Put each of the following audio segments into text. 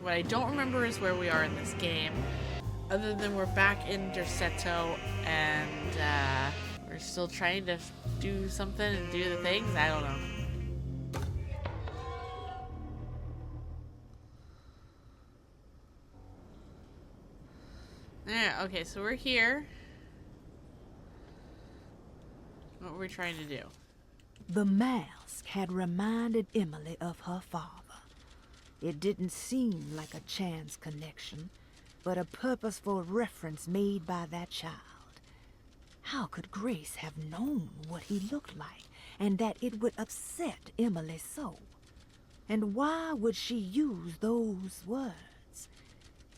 What I don't remember is where we are in this game. Other than we're back in Derceto and we're still trying to do something and do the things. I don't know. Yeah, okay, so we're here. What were we trying to do? The mask had reminded Emily of her father. It didn't seem like a chance connection, but a purposeful reference made by that child. How could Grace have known what he looked like, and that it would upset Emily so? And why would she use those words?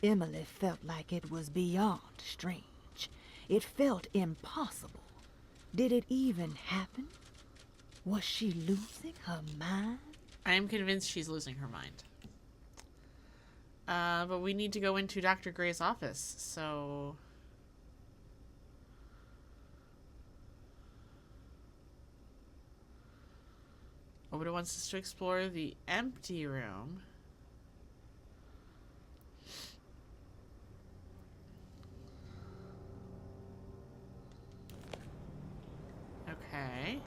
Emily felt like it was beyond strange. It felt impossible. Did it even happen? Was she losing her mind? I am convinced she's losing her mind. But we need to go into Dr. Gray's office, so... Oda wants us to explore the empty room. Okay.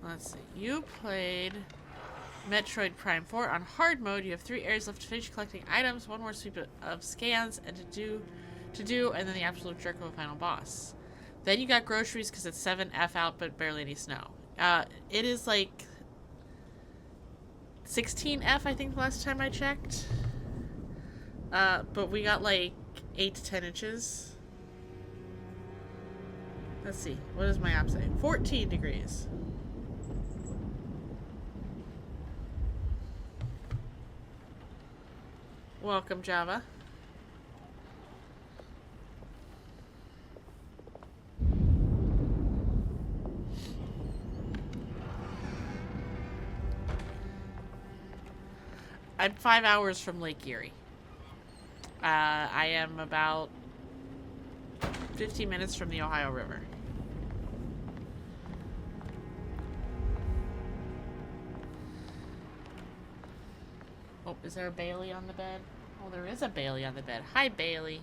Let's see. You played Metroid Prime 4 on hard mode. You have 3 areas left to finish collecting items, 1 more sweep of scans, and to do, and then the absolute jerk of a final boss. Then you got groceries because it's 7F out, but barely any snow. It is like 16F, I think, the last time I checked. But we got like 8 to 10 inches. Let's see. What does my app say? 14 degrees. Welcome, Java. I'm 5 hours from Lake Erie. I am about 15 minutes from the Ohio River. Oh, is there a Bailey on the bed? Oh, there is a Bailey on the bed. Hi, Bailey.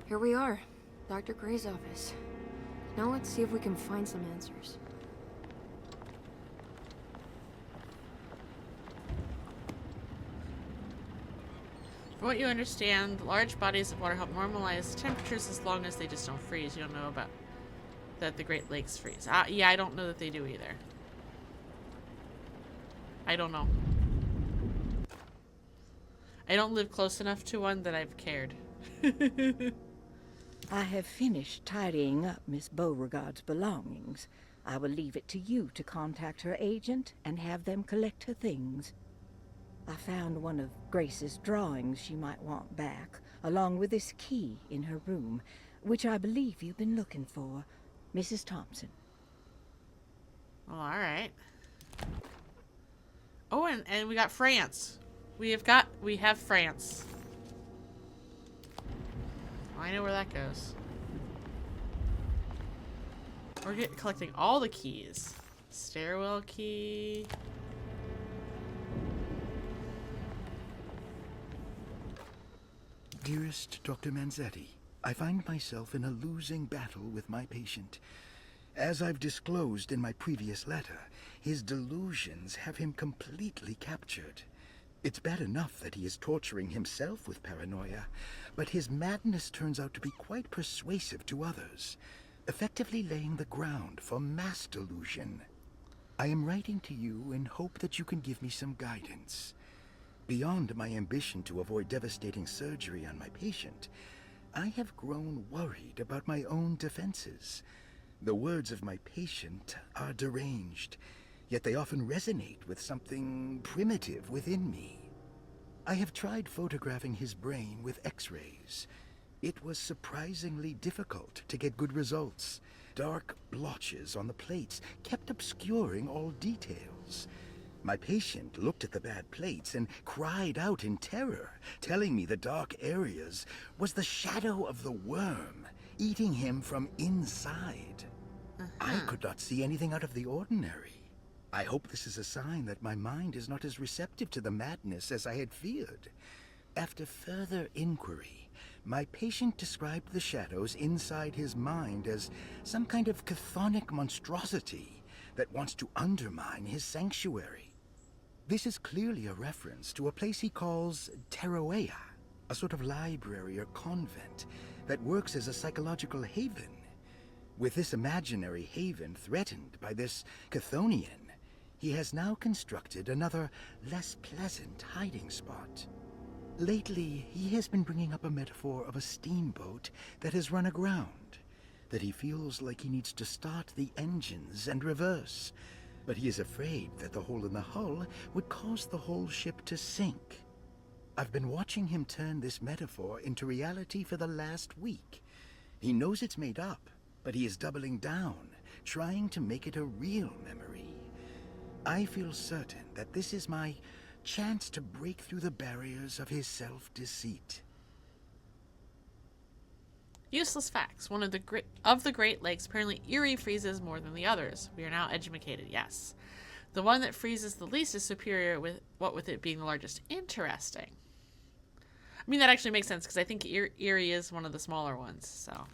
Here we are, Dr. Gray's office. Now let's see if we can find some answers. From what you understand, large bodies of water help normalize temperatures as long as they just don't freeze. You don't know about that the Great Lakes freeze. Yeah, I don't know that they do either. I don't know. I don't live close enough to one that I've cared. I have finished tidying up Miss Beauregard's belongings. I will leave it to you to contact her agent and have them collect her things. I found one of Grace's drawings she might want back, along with this key in her room, which I believe you've been looking for, Mrs. Thompson. Well, alright. Oh, and we got France. We have France. Oh, I know where that goes. We're collecting all the keys. Stairwell key. Dearest Dr. Manzetti, I find myself in a losing battle with my patient. As I've disclosed in my previous letter, his delusions have him completely captured. It's bad enough that he is torturing himself with paranoia, but his madness turns out to be quite persuasive to others, effectively laying the ground for mass delusion. I am writing to you in hope that you can give me some guidance. Beyond my ambition to avoid devastating surgery on my patient, I have grown worried about my own defenses. The words of my patient are deranged, yet they often resonate with something primitive within me. I have tried photographing his brain with X-rays. It was surprisingly difficult to get good results. Dark blotches on the plates kept obscuring all details. My patient looked at the bad plates and cried out in terror, telling me the dark areas was the shadow of the worm, eating him from inside. I could not see anything out of the ordinary. I hope this is a sign that my mind is not as receptive to the madness as I had feared. After further inquiry, my patient described the shadows inside his mind as some kind of chthonic monstrosity that wants to undermine his sanctuary. This is clearly a reference to a place he calls Teroea, a sort of library or convent that works as a psychological haven. With this imaginary haven threatened by this Chthonian, he has now constructed another, less pleasant hiding spot. Lately, he has been bringing up a metaphor of a steamboat that has run aground, that he feels like he needs to start the engines and reverse, but he is afraid that the hole in the hull would cause the whole ship to sink. I've been watching him turn this metaphor into reality for the last week. He knows it's made up, but he is doubling down, trying to make it a real memory. I feel certain that this is my chance to break through the barriers of his self-deceit. Useless facts. One of the Great Lakes apparently Erie freezes more than the others. We are now educated, yes. The one that freezes the least is superior, with it being the largest. Interesting. I mean, that actually makes sense, because I think Erie is one of the smaller ones, so...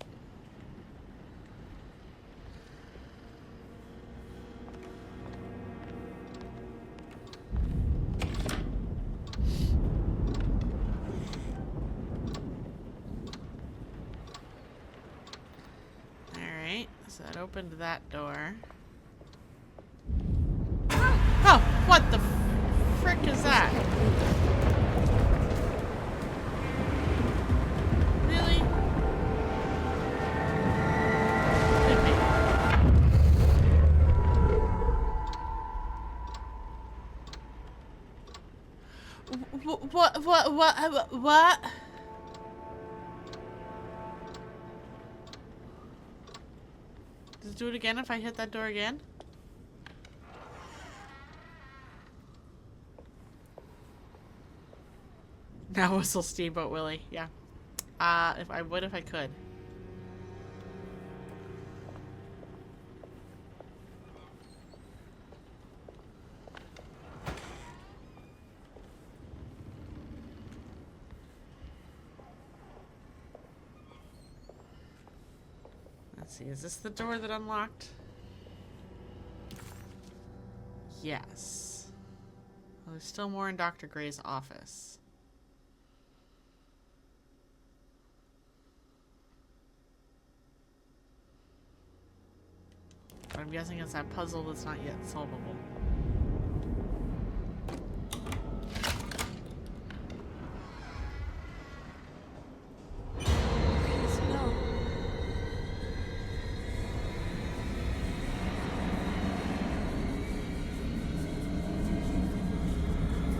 So that opened that door. Oh, what the frick is that? Really? Could be. What? Does it do it again if I hit that door again? Now whistle Steamboat Willie, yeah. If I could. Let's see, is this the door that unlocked? Yes. Well, there's still more in Dr. Gray's office. But I'm guessing it's that puzzle that's not yet solvable. Let's go.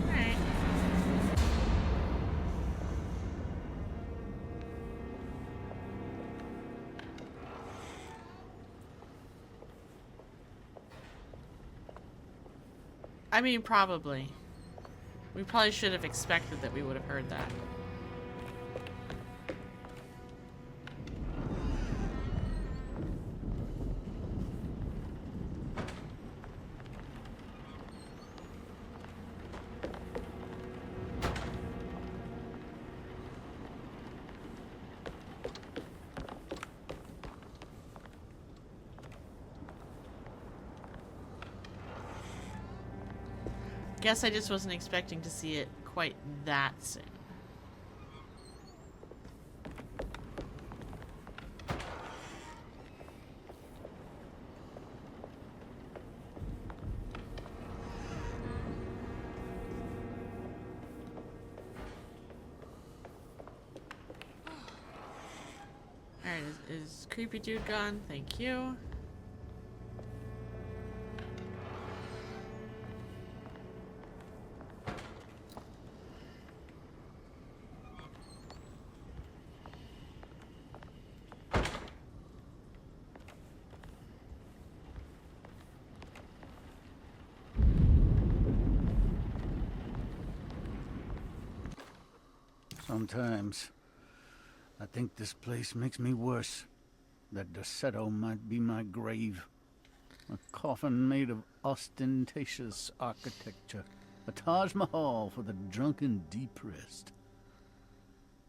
Alright. I mean, probably. We probably should have expected that we would have heard that. Guess I just wasn't expecting to see it quite that soon. Alright, is creepy dude gone? Thank you. Sometimes I think this place makes me worse. That Dorsetto might be my grave. A coffin made of ostentatious architecture. A Taj Mahal for the drunken depressed.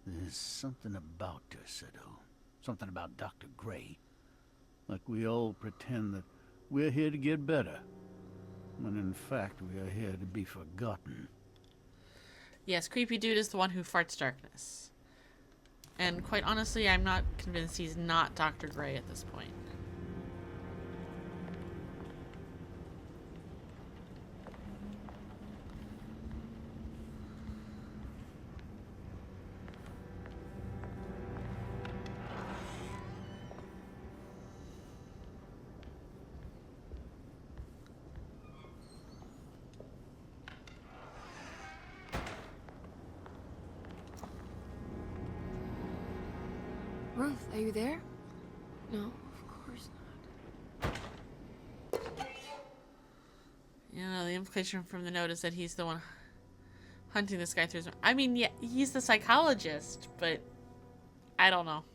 There's something about Dorsetto. Something about Dr. Gray. Like we all pretend that we're here to get better. When in fact we are here to be forgotten. Yes, creepy dude is the one who farts darkness. And quite honestly, I'm not convinced he's not Dr. Gray at this point. Ruth, are you there? No, of course not. You know, the implication from the note is that he's the one hunting this guy through his... I mean, yeah, he's the psychologist, but I don't know.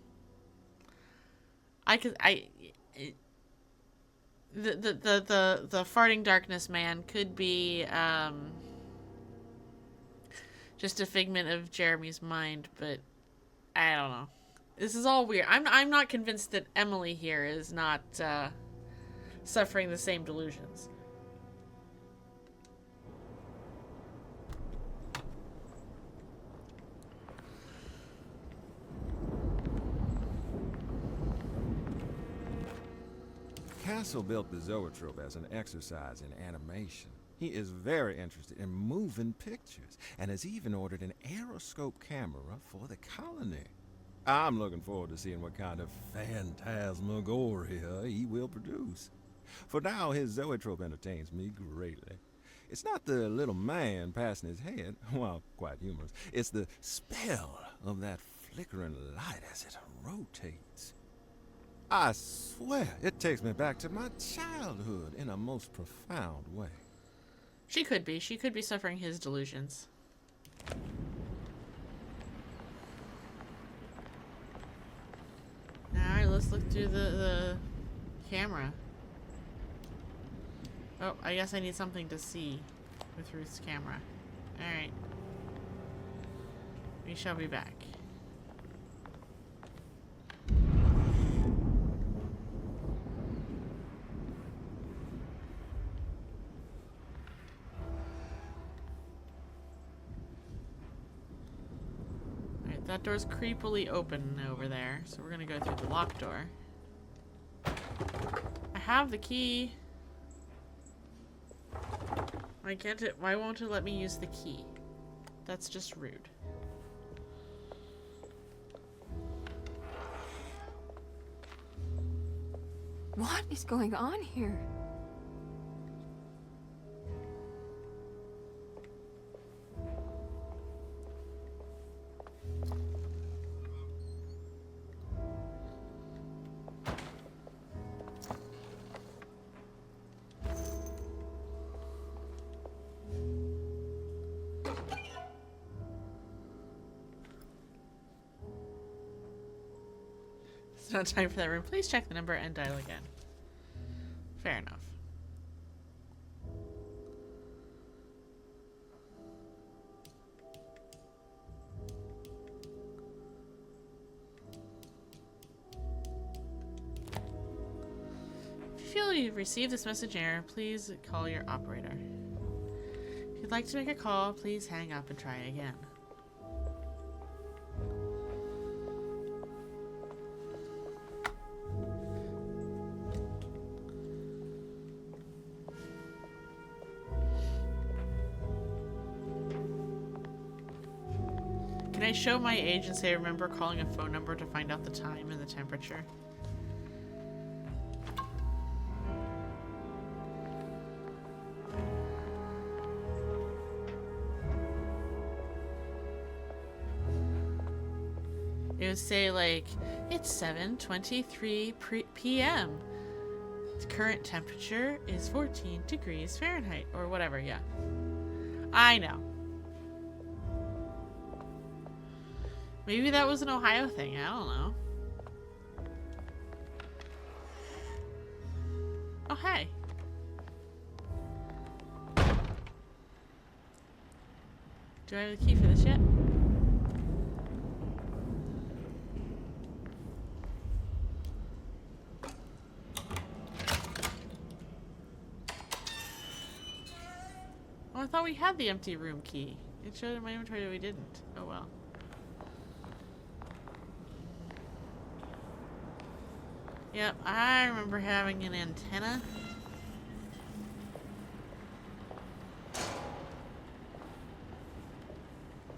The farting darkness man could be just a figment of Jeremy's mind, but I don't know. This is all weird. I'm not convinced that Emily here is not suffering the same delusions. Castle built the zoetrope as an exercise in animation. He is very interested in moving pictures and has even ordered an aeroscope camera for the colony. I'm looking forward to seeing what kind of phantasmagoria he will produce. For now, his zoetrope entertains me greatly. It's not the little man passing his head, while quite humorous. It's the spell of that flickering light as it rotates. I swear, it takes me back to my childhood in a most profound way. She could be. She could be suffering his delusions. Alright, let's look through the camera. Oh, I guess I need something to see with Ruth's camera. Alright. We shall be back. Alright, that door's creepily open over there, so we're gonna go through the locked door. I have the key. Why can't it? Why won't it let me use the key? That's just rude. What is going on here? It's not time for that room. Please check the number and dial again. Fair enough. If you feel you've received this message error, please call your operator. If you'd like to make a call, please hang up and try again. Can I show my age and say I remember calling a phone number to find out the time and the temperature? It would say like, it's 7:23 p.m. The current temperature is 14 degrees Fahrenheit or whatever, yeah. I know. Maybe that was an Ohio thing. I don't know. Oh, hey. Do I have the key for this yet? Oh, I thought we had the empty room key. It showed in my inventory that we didn't. Oh well. Yep, I remember having an antenna.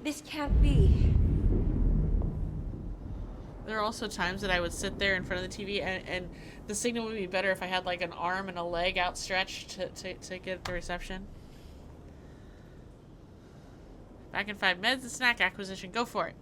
This can't be. There are also times that I would sit there in front of the TV and the signal would be better if I had like an arm and a leg outstretched to get the reception. Back in 5 meds and snack acquisition. Go for it.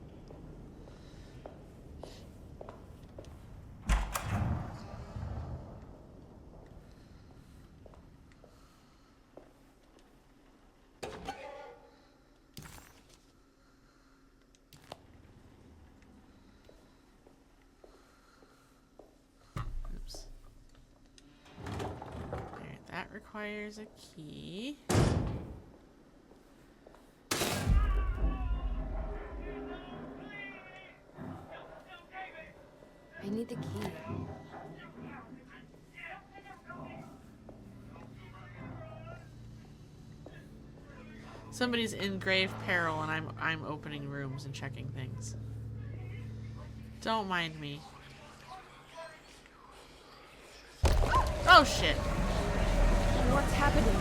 Oops. Alright, that requires a key. I need the key. Somebody's in grave peril and I'm opening rooms and checking things. Don't mind me. Oh shit. What's happening?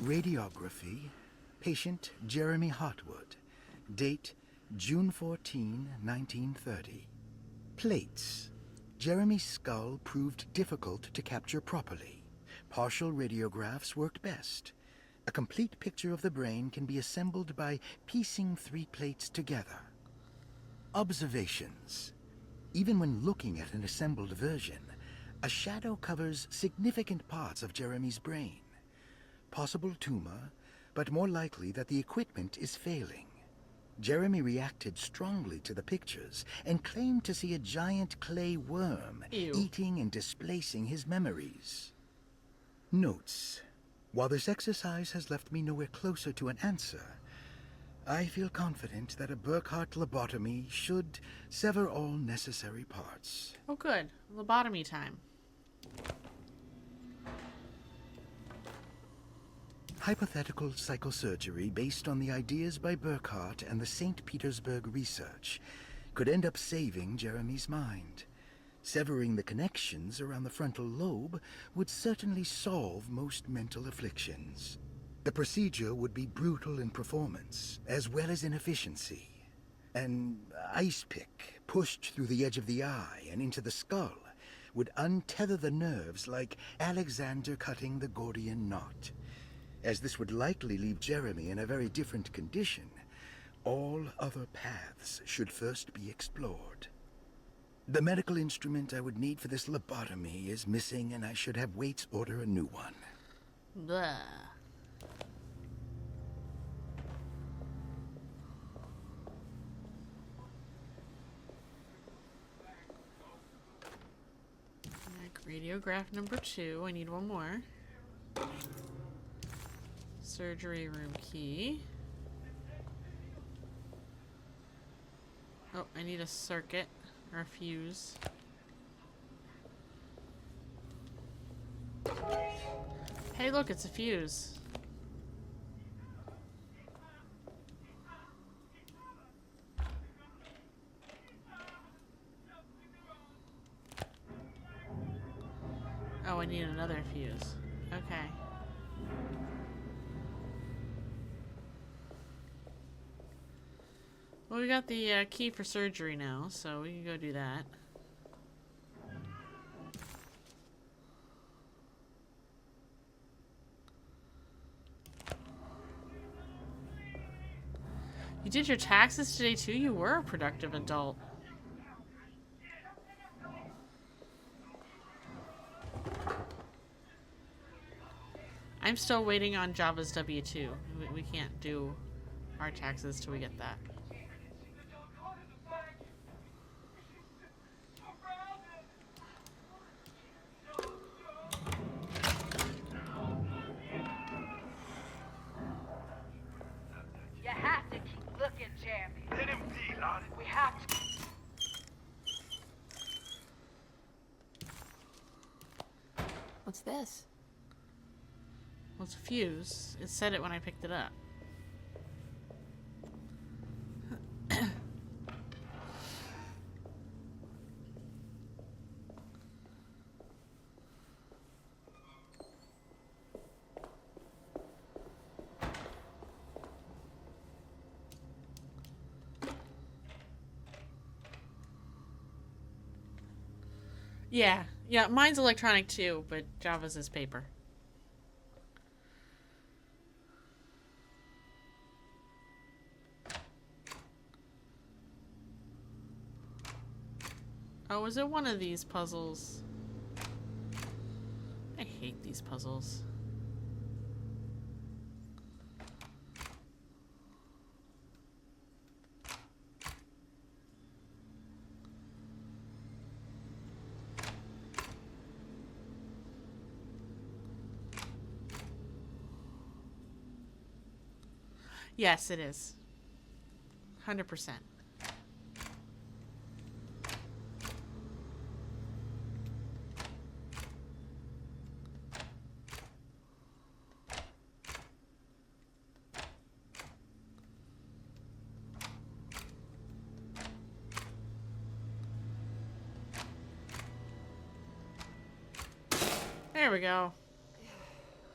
Radiography. Patient Jeremy Hartwood. Date June 14, 1930. Plates. Jeremy's skull proved difficult to capture properly. Partial radiographs worked best. A complete picture of the brain can be assembled by piecing 3 plates together. Observations. Even when looking at an assembled version, a shadow covers significant parts of Jeremy's brain. Possible tumor, but more likely that the equipment is failing. Jeremy reacted strongly to the pictures and claimed to see a giant clay worm eating and displacing his memories. Notes. While this exercise has left me nowhere closer to an answer, I feel confident that a Burkhart lobotomy should sever all necessary parts. Oh good. Lobotomy time. Hypothetical psychosurgery based on the ideas by Burkhart and the St. Petersburg research could end up saving Jeremy's mind. Severing the connections around the frontal lobe would certainly solve most mental afflictions. The procedure would be brutal in performance, as well as in efficiency. An ice pick pushed through the edge of the eye and into the skull would untether the nerves like Alexander cutting the Gordian knot. As this would likely leave Jeremy in a very different condition, all other paths should first be explored. The medical instrument I would need for this lobotomy is missing, and I should have Waits order a new one. Blah. Radiograph number 2. I need one more. Surgery room key. Oh, I need a circuit or a fuse. Hey, look, it's a fuse. Oh, I need another fuse. Okay. Well, we got the key for surgery now, so we can go do that. You did your taxes today too? You were a productive adult. I'm still waiting on Java's W-2. We can't do our taxes till we get that. You have to keep looking, Jeremy. Let him be, Lottie. We have to. What's this? Well, it's a fuse. It said it when I picked it up. Yeah, mine's electronic too, but Java's is paper. Oh, was it one of these puzzles? I hate these puzzles. Yes, it is. 100%. There we go.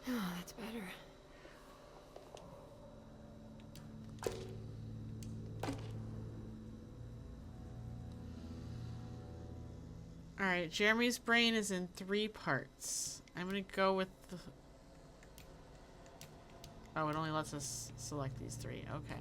Oh, that's better. Alright, Jeremy's brain is in 3 parts. I'm gonna go with the... Oh, it only lets us select these 3. Okay.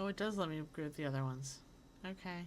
Oh, it does let me go with the other ones. Okay.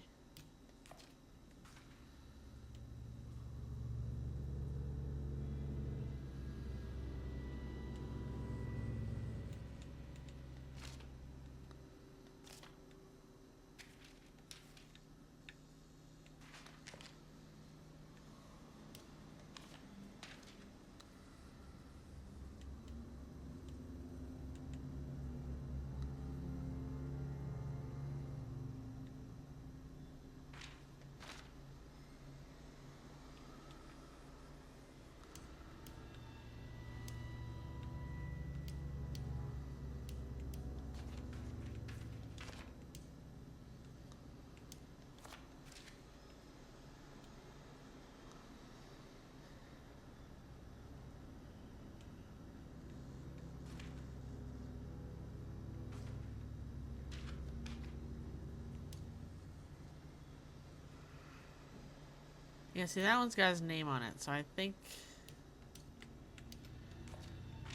Yeah, see, that one's got his name on it, so I think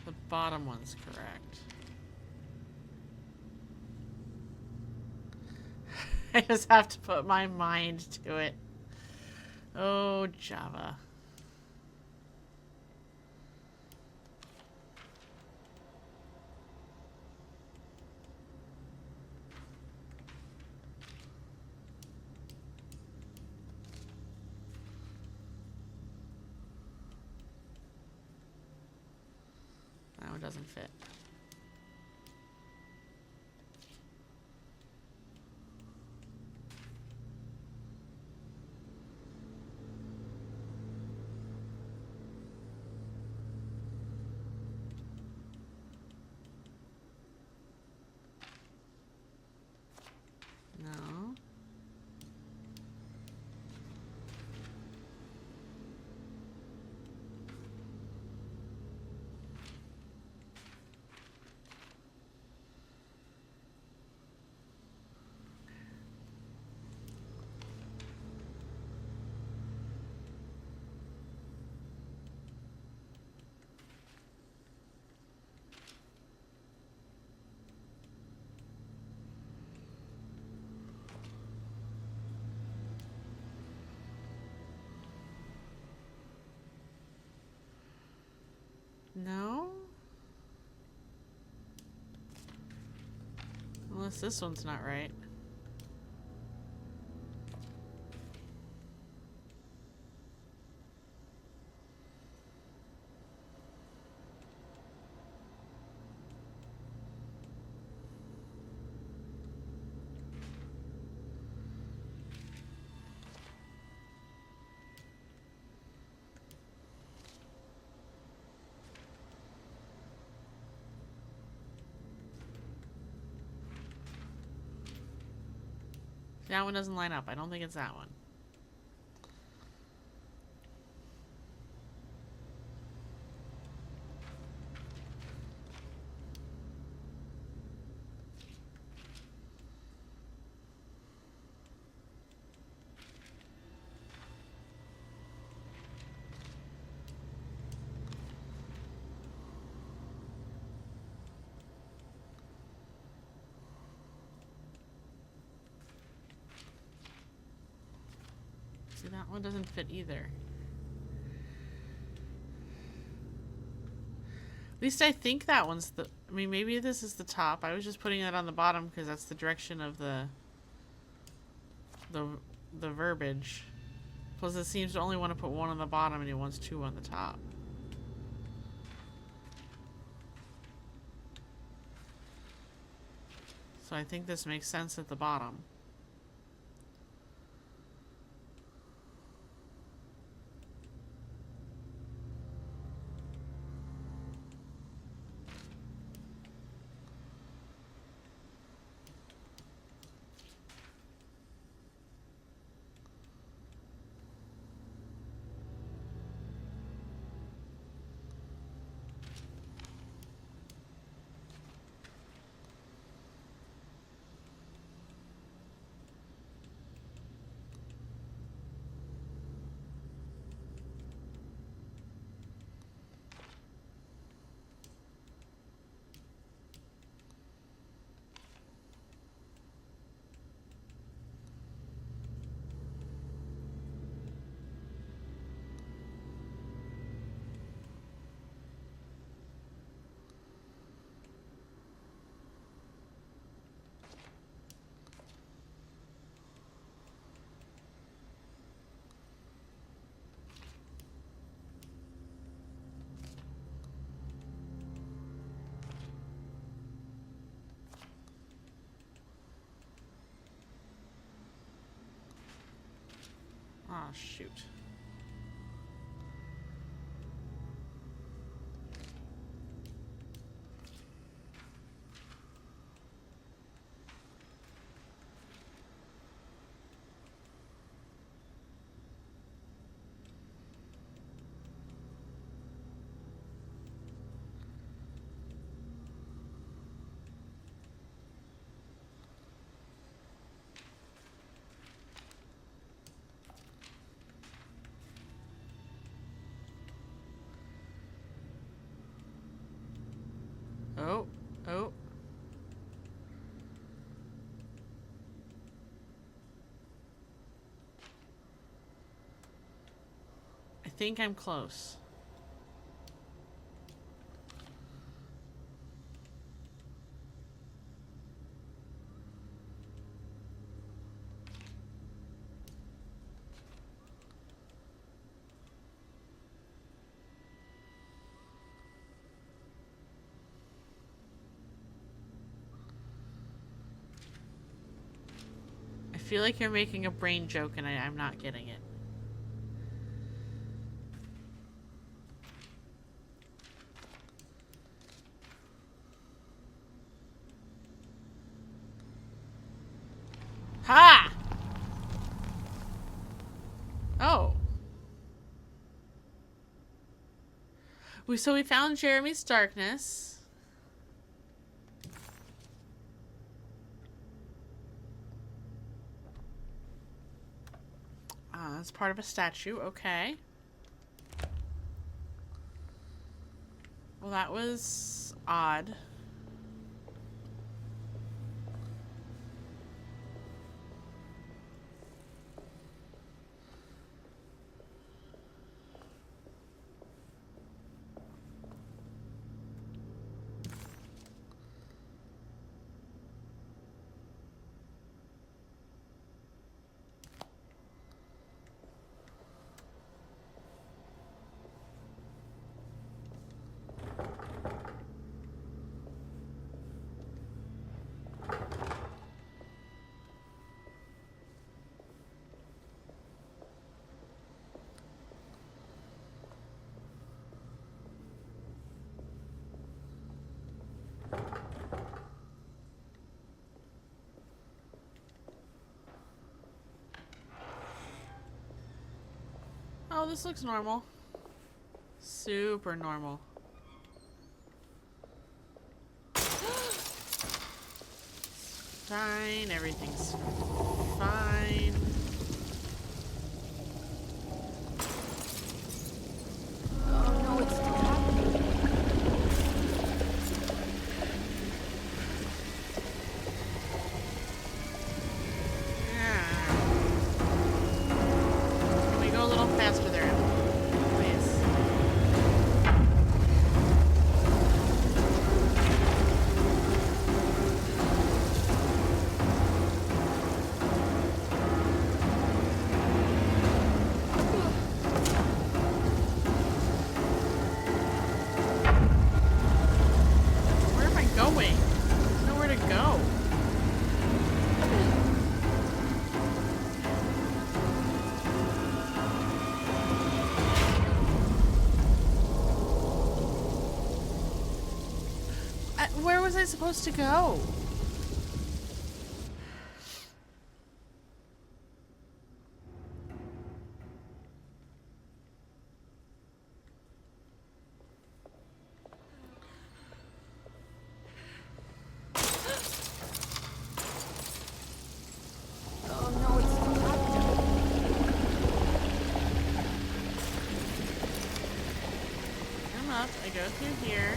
the bottom one's correct. I just have to put my mind to it. Oh, Java. That one doesn't fit. No. No? Unless this one's not right. That one doesn't line up. I don't think it's that one. See, that one doesn't fit either. At least I think that one's the... I mean, maybe this is the top. I was just putting it on the bottom because that's the direction of the verbiage. Plus, it seems to only want to put one on the bottom and it wants two on the top. So I think this makes sense at the bottom. Oh, shoot. Oh. I think I'm close. I feel like you're making a brain joke and I'm not getting it. Ha! Oh. So we found Jeremy's darkness. That's part of a statue. Okay. Well, that was odd. Oh, this looks normal. Super normal. Fine, everything's fine. Oh no, it's still happening. Yeah. Can we go a little faster there, please? Where am I going? There's nowhere to go. Where was I supposed to go? Oh no, it's still happening. Come up. I go through here.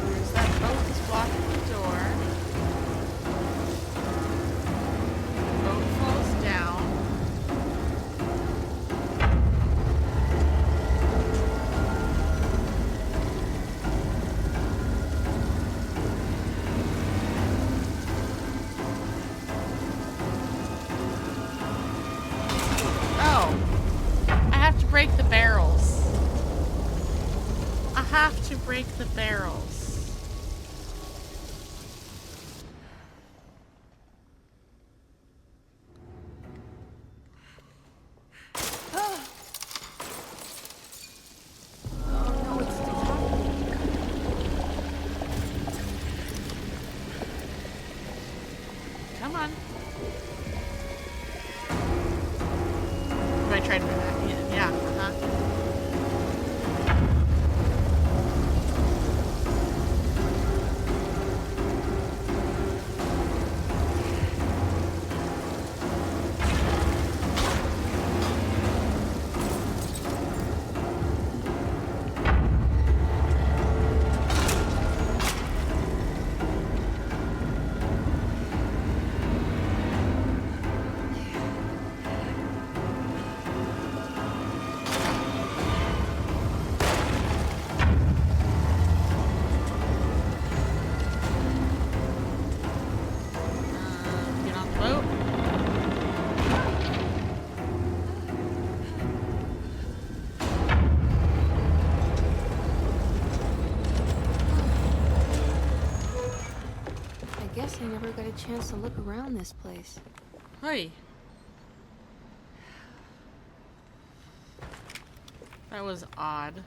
There's that boat that's blocking the door. Boat falls down. Oh. I have to break the barrels. I have to break the barrels. Oh no, it's still happening. Come on. Do I try to do that? Yeah. Uh-huh. never got a chance to look around this place. Hey. That was odd.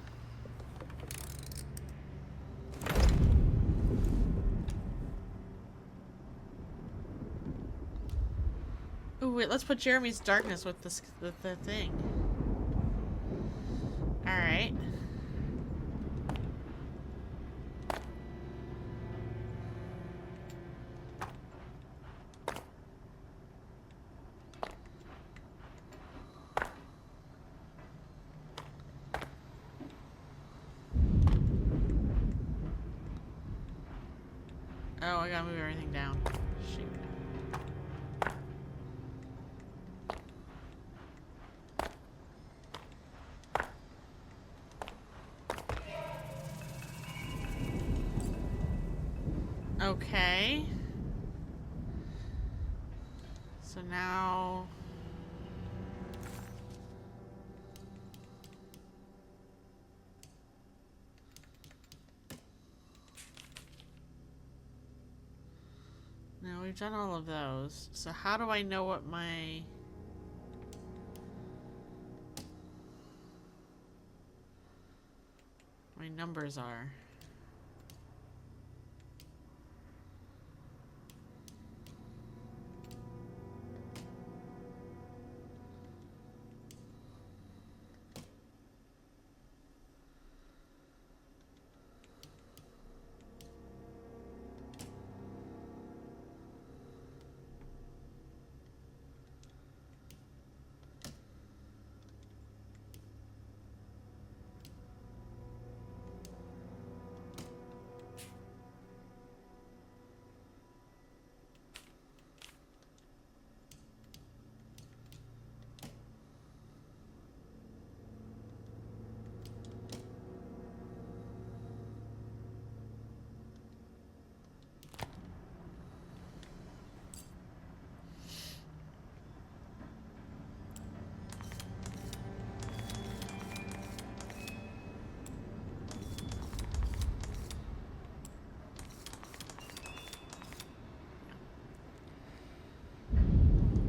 Ooh, wait, let's put Jeremy's darkness with the thing. Alright. Oh, I gotta move everything down. Shoot. Okay. So now... Now we've done all of those. So how do I know what my numbers are?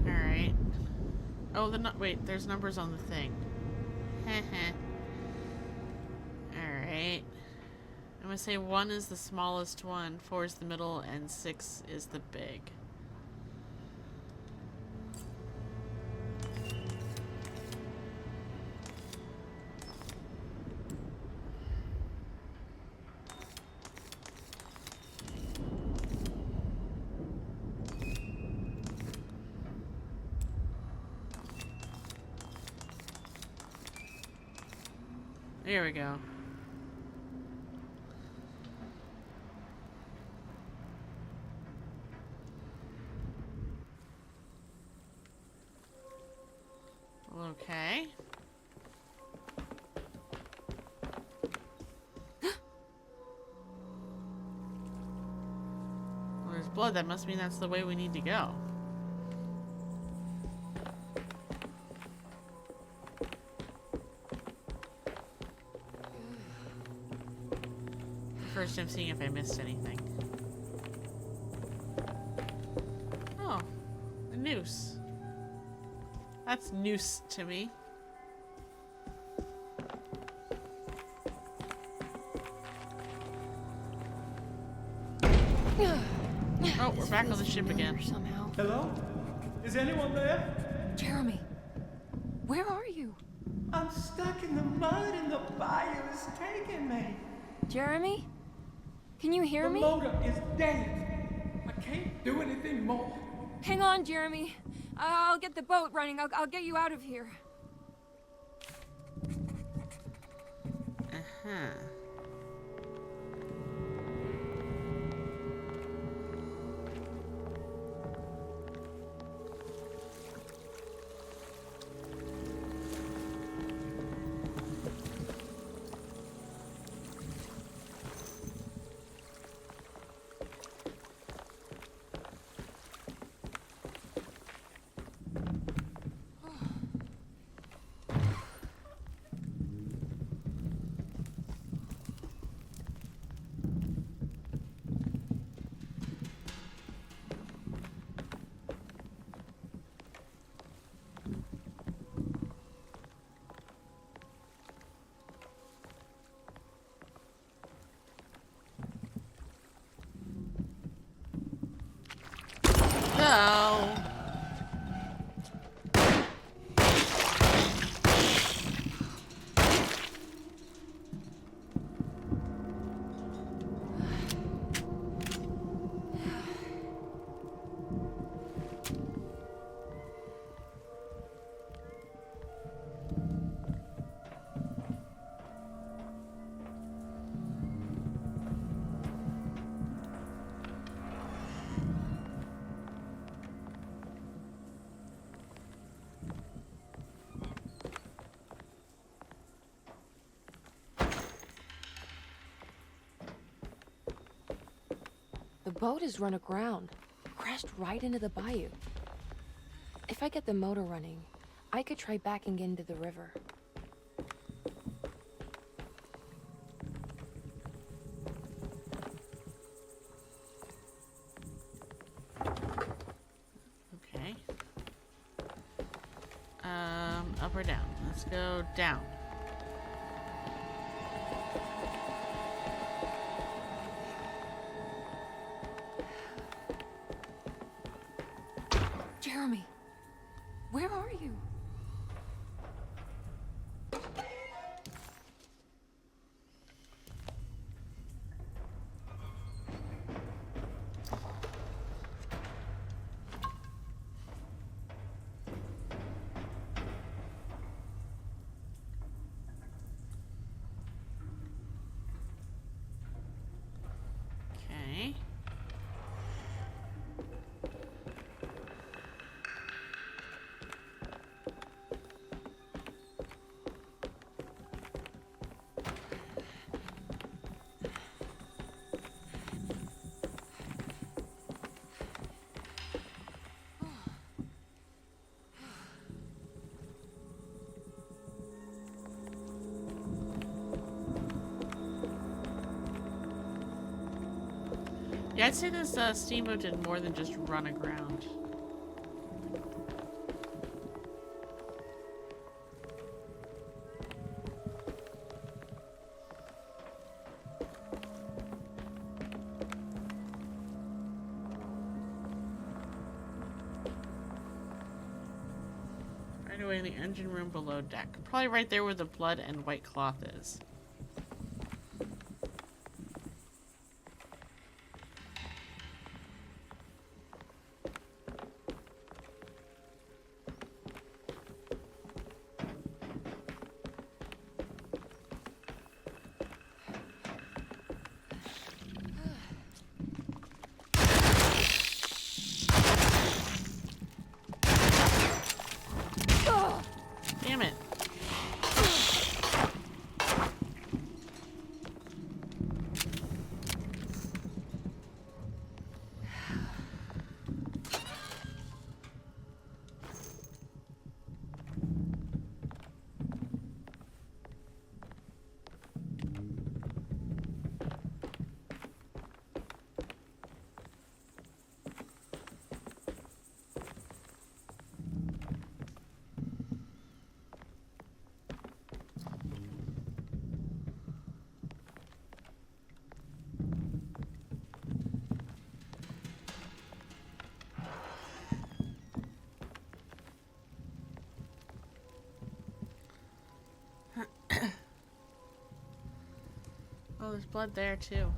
Alright. Oh, wait, there's numbers on the thing. Alright. I'm gonna say 1 is the smallest one, 4 is the middle, and 6 is the big. There we go. Okay. Well, there's blood. That must mean that's the way we need to go. First, I'm seeing if I missed anything. Oh, a noose. That's noose to me. Oh, we're back on the ship again. Somehow. Hello? Is anyone there? Jeremy, where are you? I'm stuck in the mud and the bayou is taking me. Jeremy? Can you hear The me? motor is dead. I can't do anything more. Hang on, Jeremy. I'll get the boat running. I'll get you out of here. Uh-huh. boat is run aground. Crashed right into the bayou. If I get the motor running, I could try backing into the river. Okay. Up or down? Let's go down. Jeremy, where are you? Okay. Yeah, I'd say this steamboat did more than just run aground. Right away in the engine room below deck. Probably right there where the blood and white cloth is. Damn it. Oh, there's blood there too.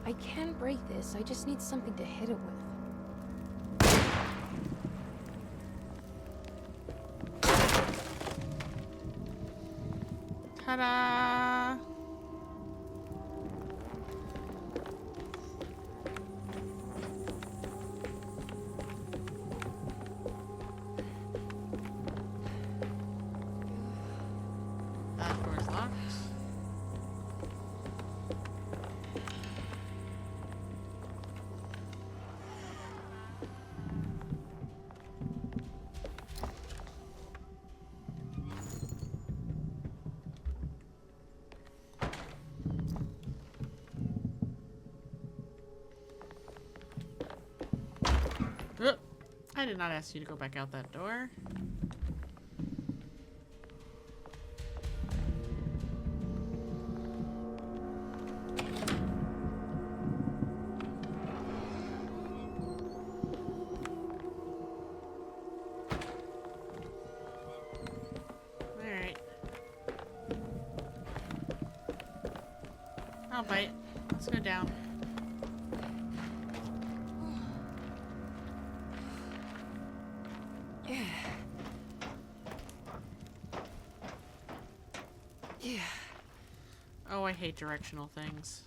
I can break this, I just need something to hit it with. Ta-da! That door's locked. I did not ask you to go back out that door. Alright. I'll bite. Let's go down. Oh, I hate directional things.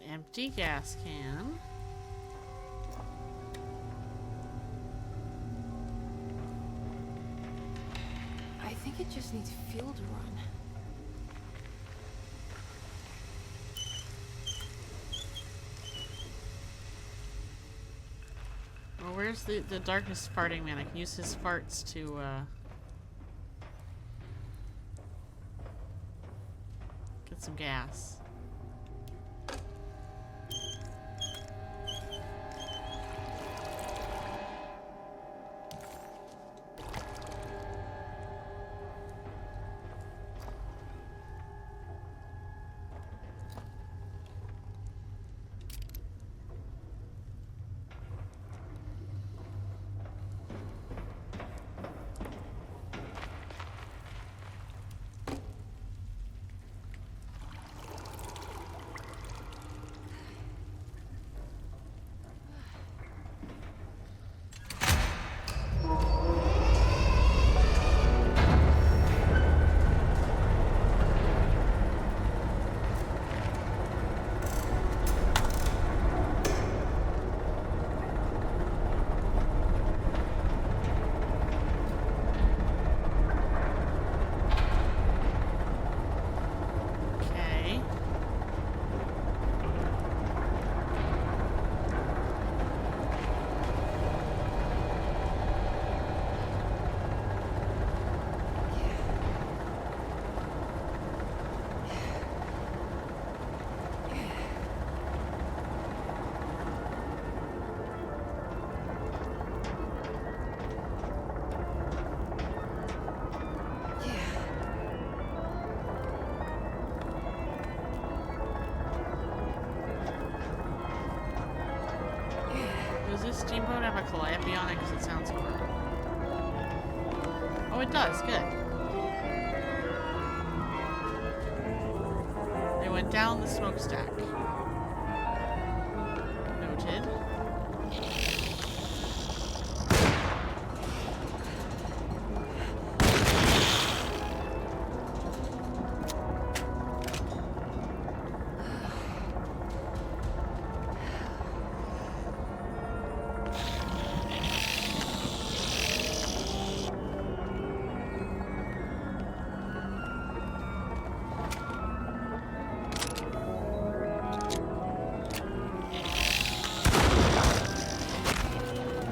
empty gas can. I think it just needs fuel to run. Well, where's the darkness farting man? I can use his farts to, get some gas. Okay. Does this steamboat have a calliope on it? Because it sounds cool. Oh, it does. Good. They went down the smokestack. Noted.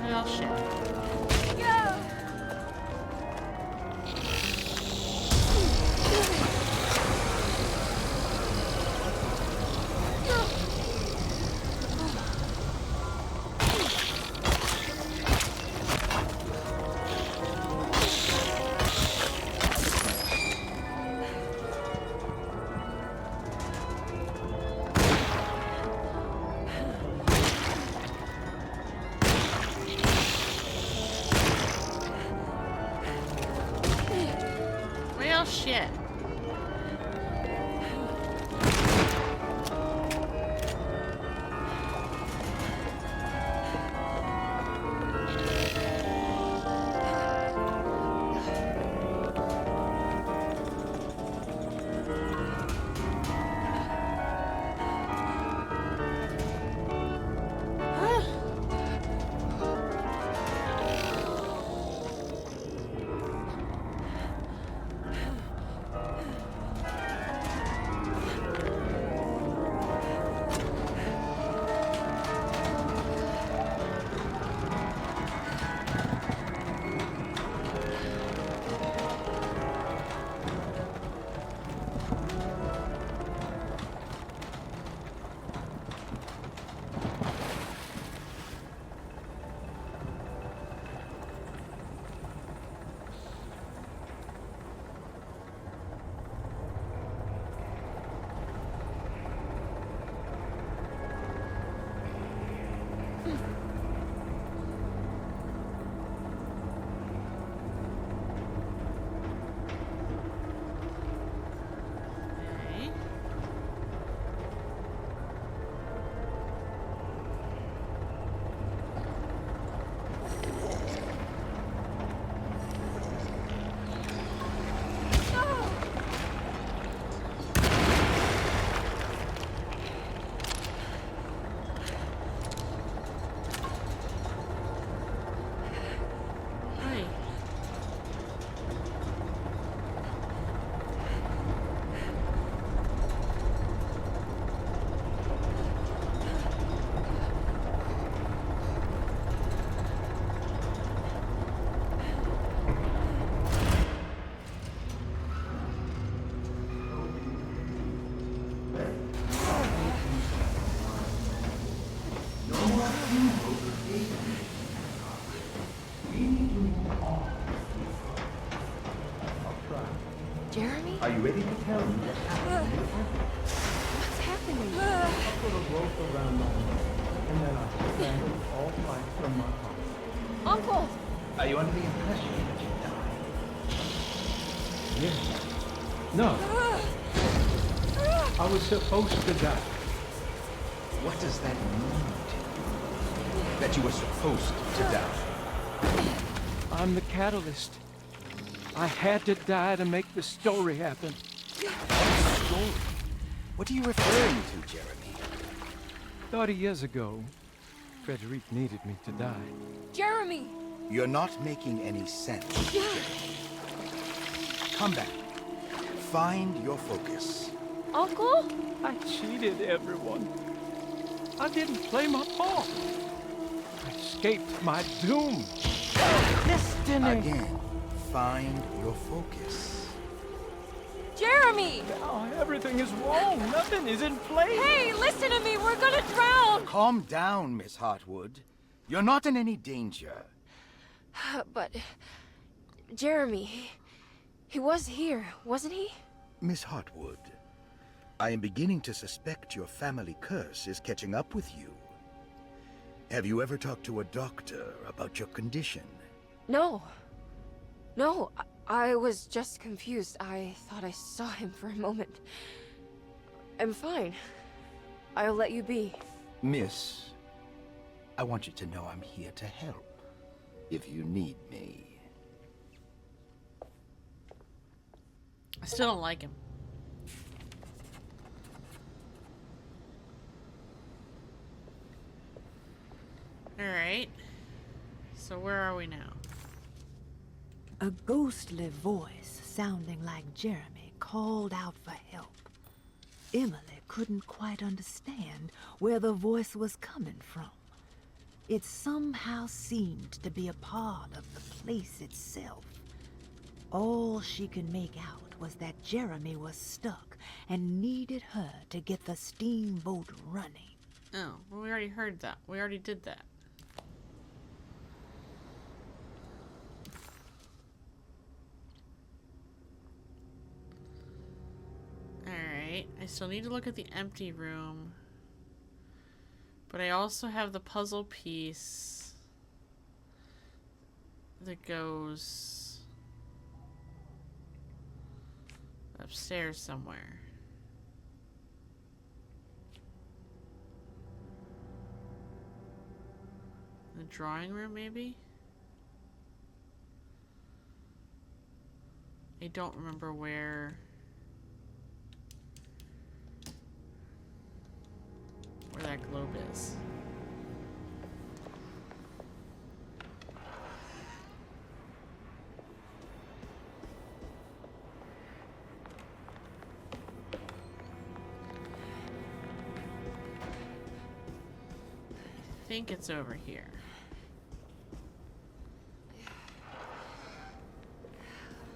Well, shit. Well, shit. Jeremy? Are you ready to tell me what happened? What's happening? I put a rope around my neck, and then I suspended all light from my heart. Uncle! Are you under the impression that you died? Yes. No. I was supposed to die. What does that mean to you? That you were supposed to die? I'm the catalyst. I had to die to make the story happen. What story? What are you referring to, Jeremy? 30 years ago, Frederic needed me to die. Jeremy! You're not making any sense, Jeremy. Come back. Find your focus. Uncle? I cheated everyone. I didn't play my part. I escaped my doom. Destiny! Again, find your focus. Jeremy! Now everything is wrong. Nothing is in place. Hey, listen to me! We're gonna drown! Calm down, Miss Hartwood. You're not in any danger. But... Jeremy... He was here, wasn't he? Miss Hartwood, I am beginning to suspect your family curse is catching up with you. Have you ever talked to a doctor about your condition? No. No, I was just confused. I thought I saw him for a moment. I'm fine. I'll let you be. Miss, I want you to know I'm here to help, if you need me. I still don't like him. Alright. So where are we now? A ghostly voice sounding like Jeremy called out for help. Emily couldn't quite understand where the voice was coming from. It somehow seemed to be a part of the place itself. All she could make out was that Jeremy was stuck and needed her to get the steamboat running. Oh, well, we already heard that. We already did that. Alright, I still need to look at the empty room. But I also have the puzzle piece that goes upstairs somewhere. The drawing room, maybe? I don't remember where that globe is. I think it's over here.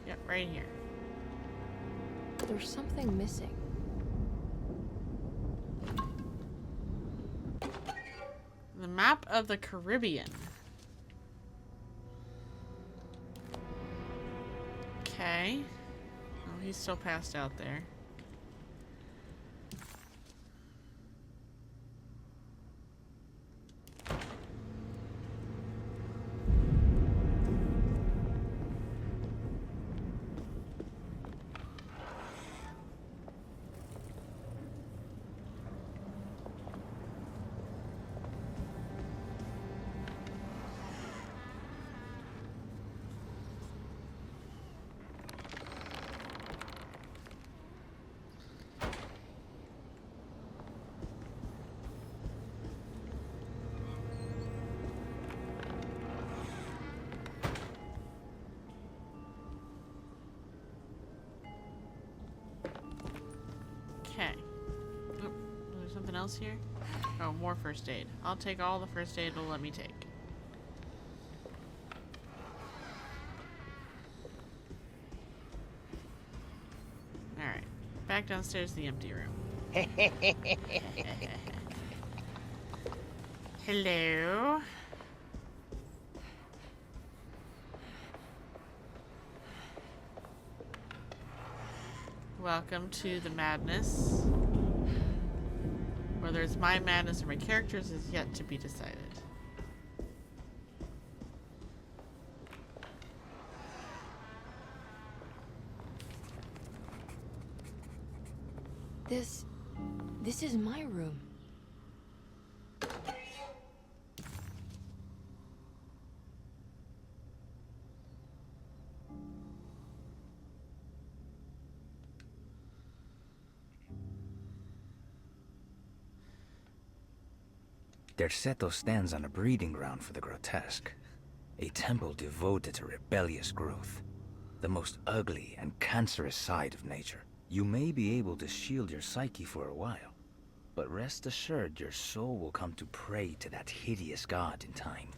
Yep, right here. There's something missing. The map of the Caribbean. Okay. Oh, he's still passed out there. Okay. Oh, there's something else here? Oh, more first aid. I'll take all the first aid it'll let me take. Alright. Back downstairs to the empty room. Hello. Welcome to the madness. Whether it's my madness or my character's is yet to be decided. This is my room. Derceto stands on a breeding ground for the grotesque. A temple devoted to rebellious growth. The most ugly and cancerous side of nature. You may be able to shield your psyche for a while, but rest assured your soul will come to pray to that hideous god in time.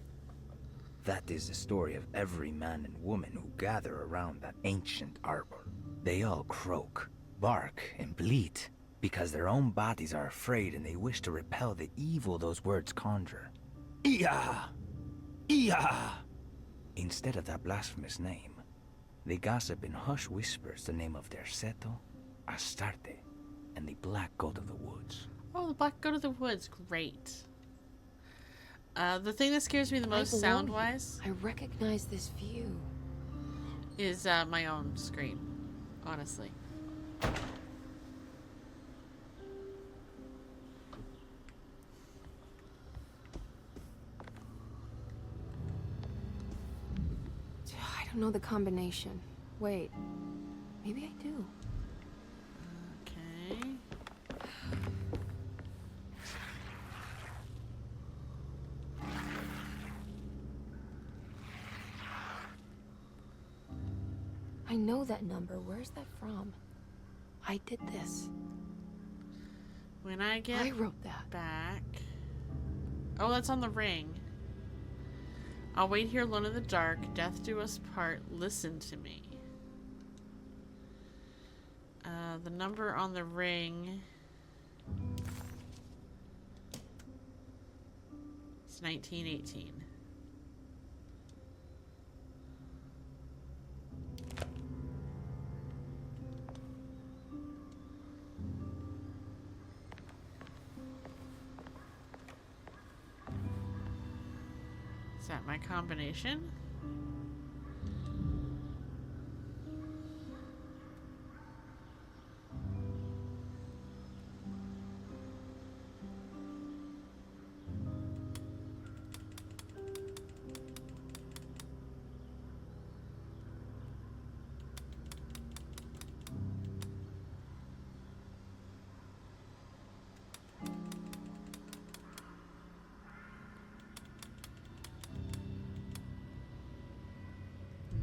That is the story of every man and woman who gather around that ancient arbor. They all croak, bark, and bleat, because their own bodies are afraid and they wish to repel the evil those words conjure. Ia! Ia! Instead of that blasphemous name, they gossip in hushed whispers the name of Derceto, Astarte, and the Black Goat of the Woods. Oh, the Black Goat of the Woods. Great. The thing that scares me the most sound-wise I recognize this view. is my own scream, honestly. I don't know the combination. Wait, maybe I do. Okay. I know that number. Where's that from? I did this. When I get I wrote that. back... Oh, that's on the ring. I'll wait here alone in the dark. Death do us part. Listen to me. The number on the ring... It's 1918. Is that my combination?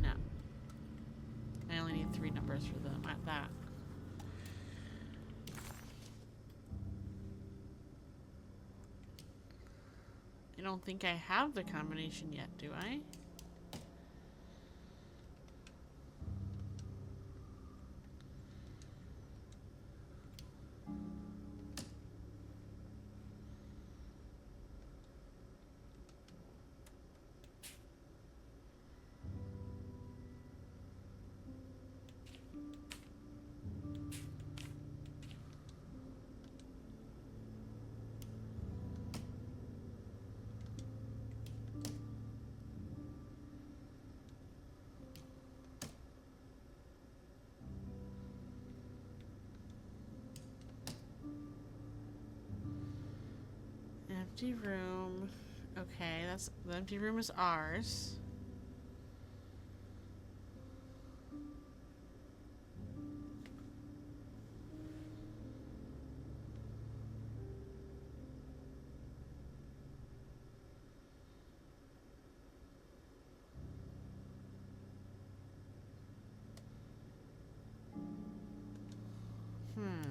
No. I only need 3 numbers for them at that. I don't think I have the combination yet, do I? Empty room. Okay, that's the empty room is ours. Hmm.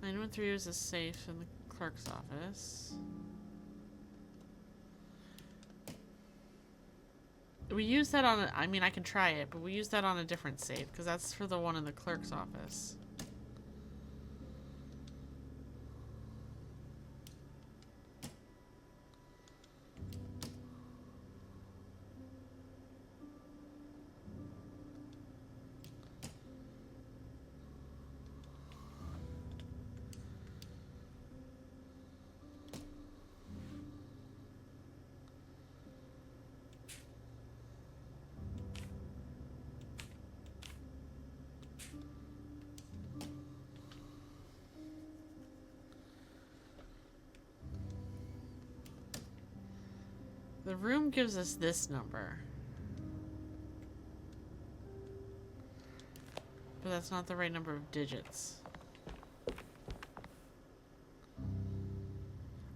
Nine one three was a safe in the clerk's office. We use that on, I mean, I can try it, but we use that on a different save, because that's for the one in the clerk's office. The room gives us this number. But that's not the right number of digits.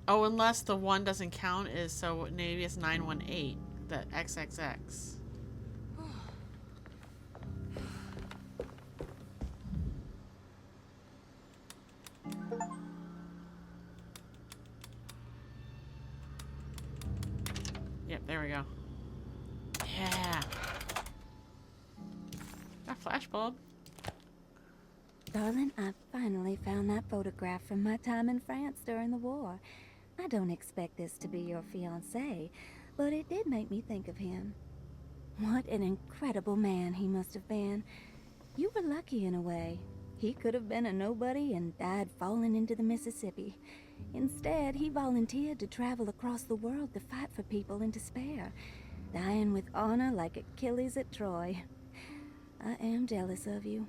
Oh, unless the 1 doesn't count, is so maybe it's 918. That XXX. Yep, there we go. Yeah. Got a flashbulb. Darling, I finally found that photograph from my time in France during the war. I don't expect this to be your fiancé, but it did make me think of him. What an incredible man he must have been. You were lucky in a way. He could have been a nobody and died falling into the Mississippi. Instead, he volunteered to travel across the world to fight for people in despair, dying with honor like Achilles at Troy. I am jealous of you.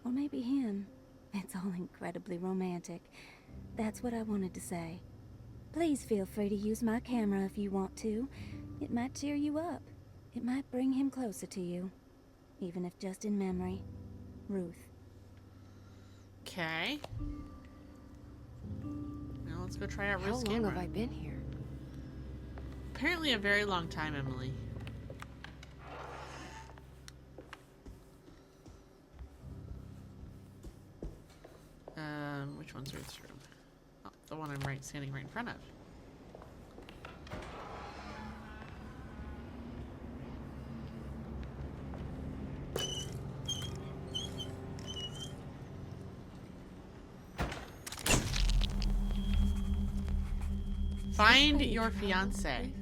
Or maybe him. It's all incredibly romantic. That's what I wanted to say. Please feel free to use my camera if you want to. It might cheer you up. It might bring him closer to you. Even if just in memory. Ruth. Okay. Now let's go try out How Ruth's long camera. have I been here? Apparently a very long time, Emily. Which one's Ruth's room? Oh, the one I'm standing right in front of. Find your fiance.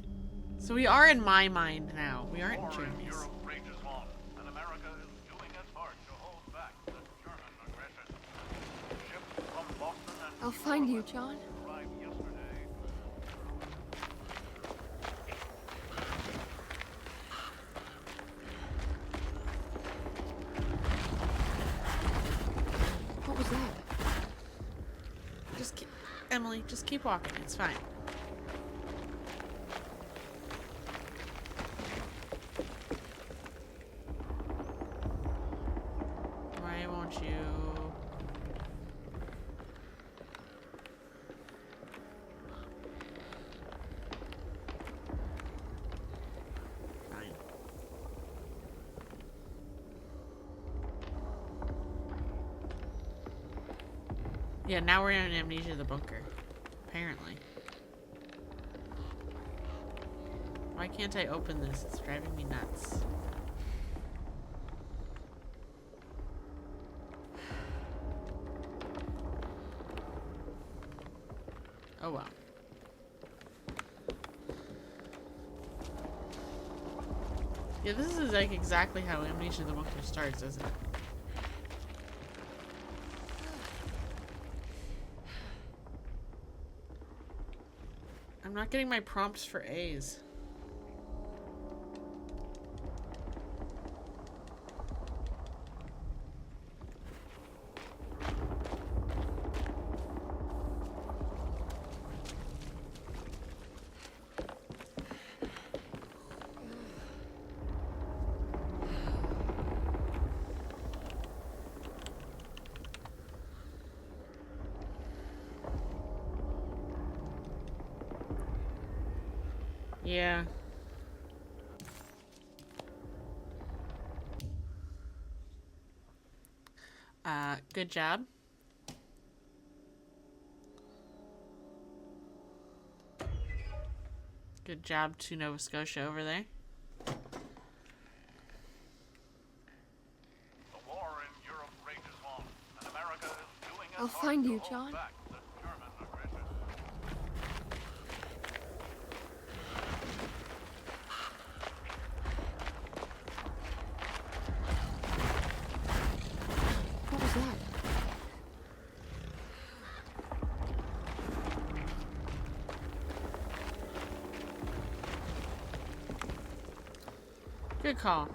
So we are in my mind now. We aren't in Jeremy's. I'll find you, John. What was that? Just keep, Emily, just keep walking. It's fine. Why won't you? Fine. Yeah, now we're in Amnesia the Bunker. Apparently. Why can't I open this? It's driving me nuts. Oh well. Yeah, this is like exactly how Amnesia the Bunker starts, isn't it? I'm not getting my prompts for A's. Yeah. Good job. Good job to Nova Scotia over there. find you, John. What was that? Good call.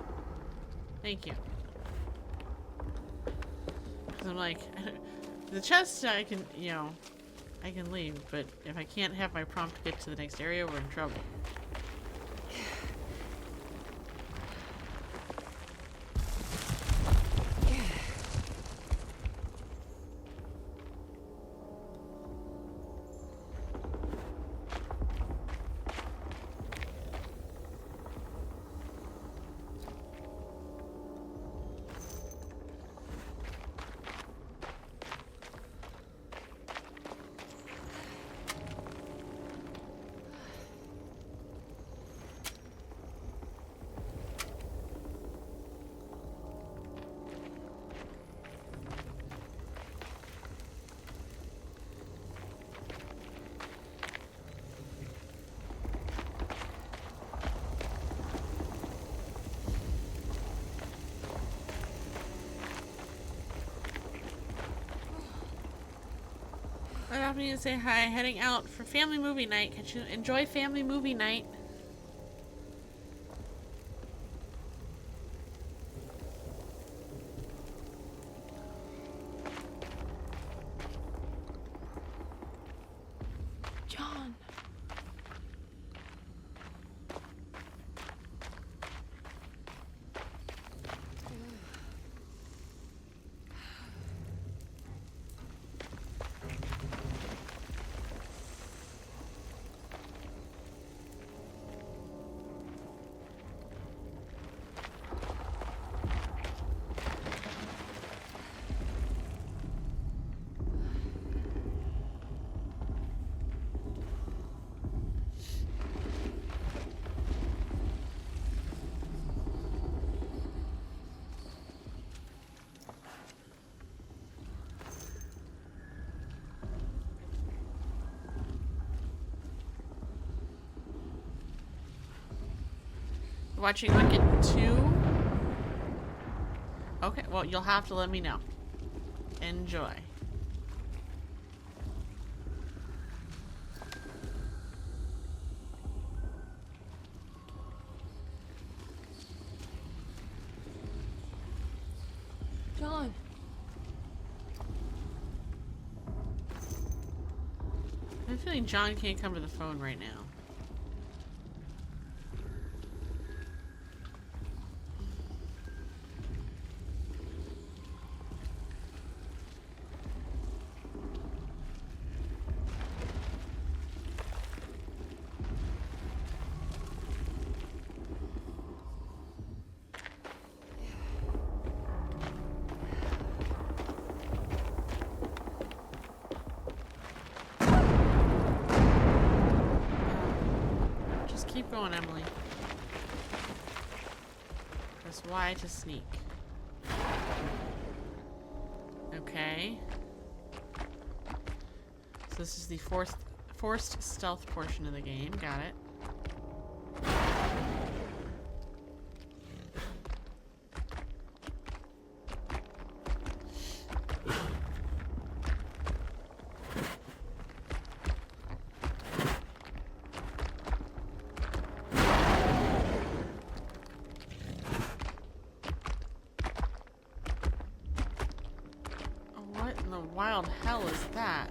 Thank you. Because I'm like, the chest I can, you know, I can leave, but if I can't have my prompt to get to the next area, we're in trouble. I need to say hi. Heading out for family movie night. Can you enjoy family movie night? John. Watching Wicked 2? Okay, well, you'll have to let me know. Enjoy. John. I have a feeling John can't come to the phone right now. Keep going, Emily. Press Y to sneak. Okay. So this is the forced stealth portion of the game. Got it. Wild hell is that?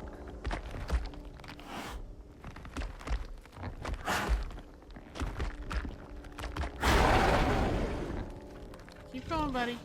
Keep going, buddy.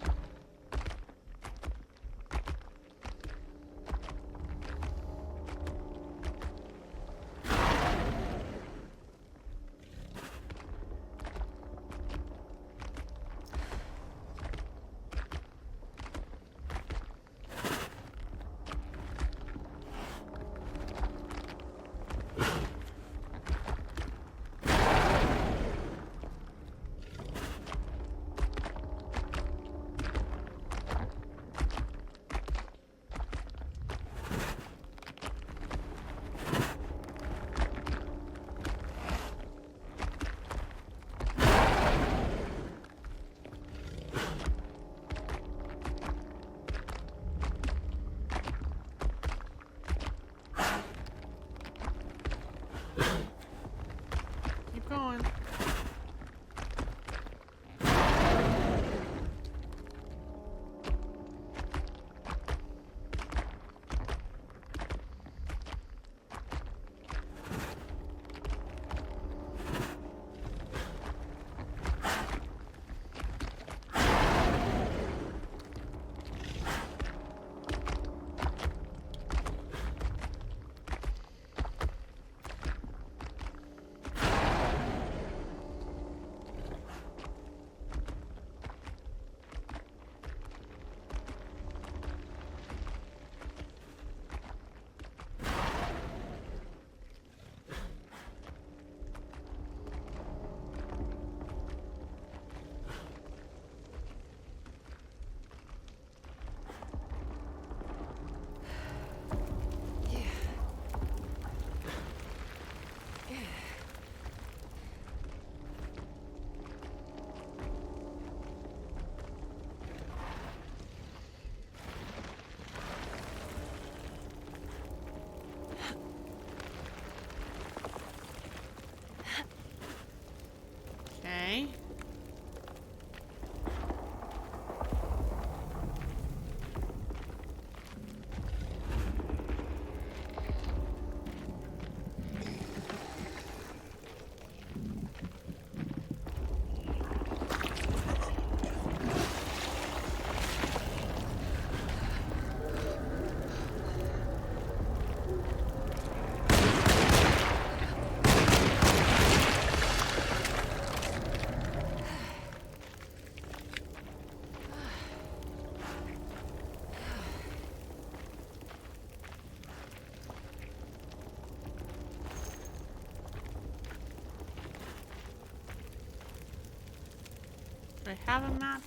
Do I have a map?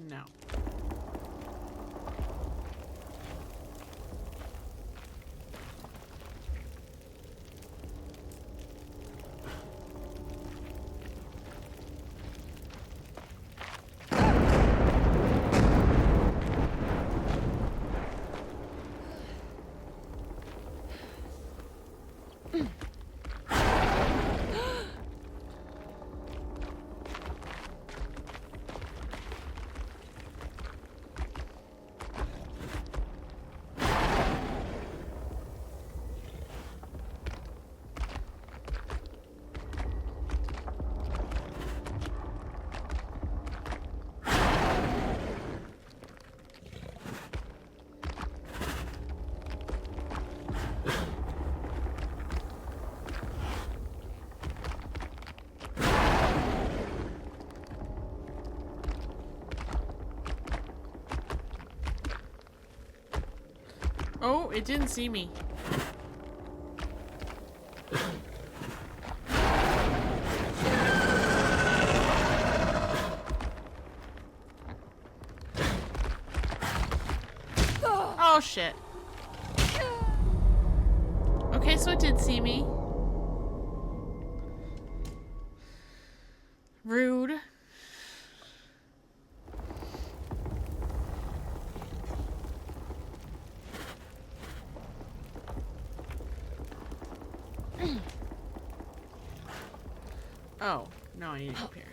No. Oh, it didn't see me. Oh, shit. Okay, so it did see me. Rude. Oh, no, I need to go up here.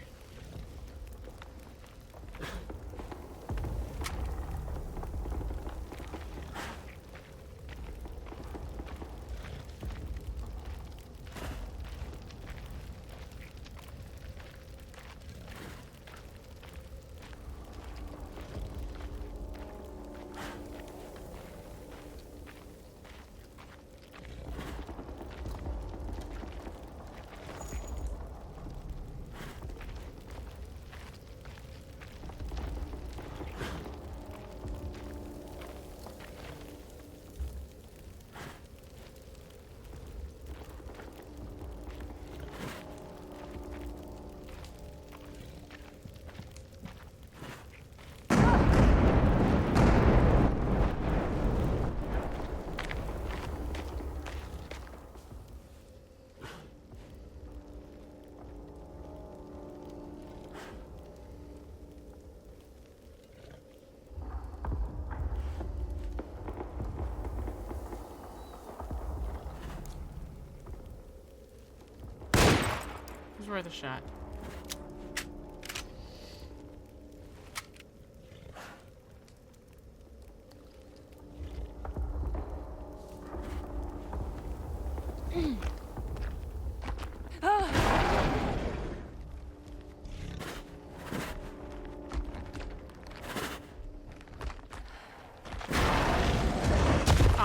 It was worth a shot.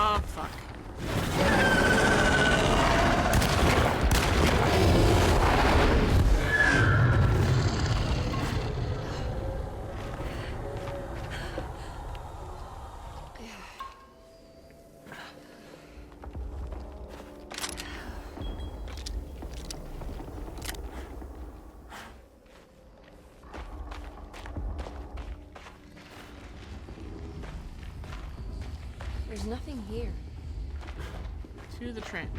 Oh, fuck. There's nothing here. To the trench.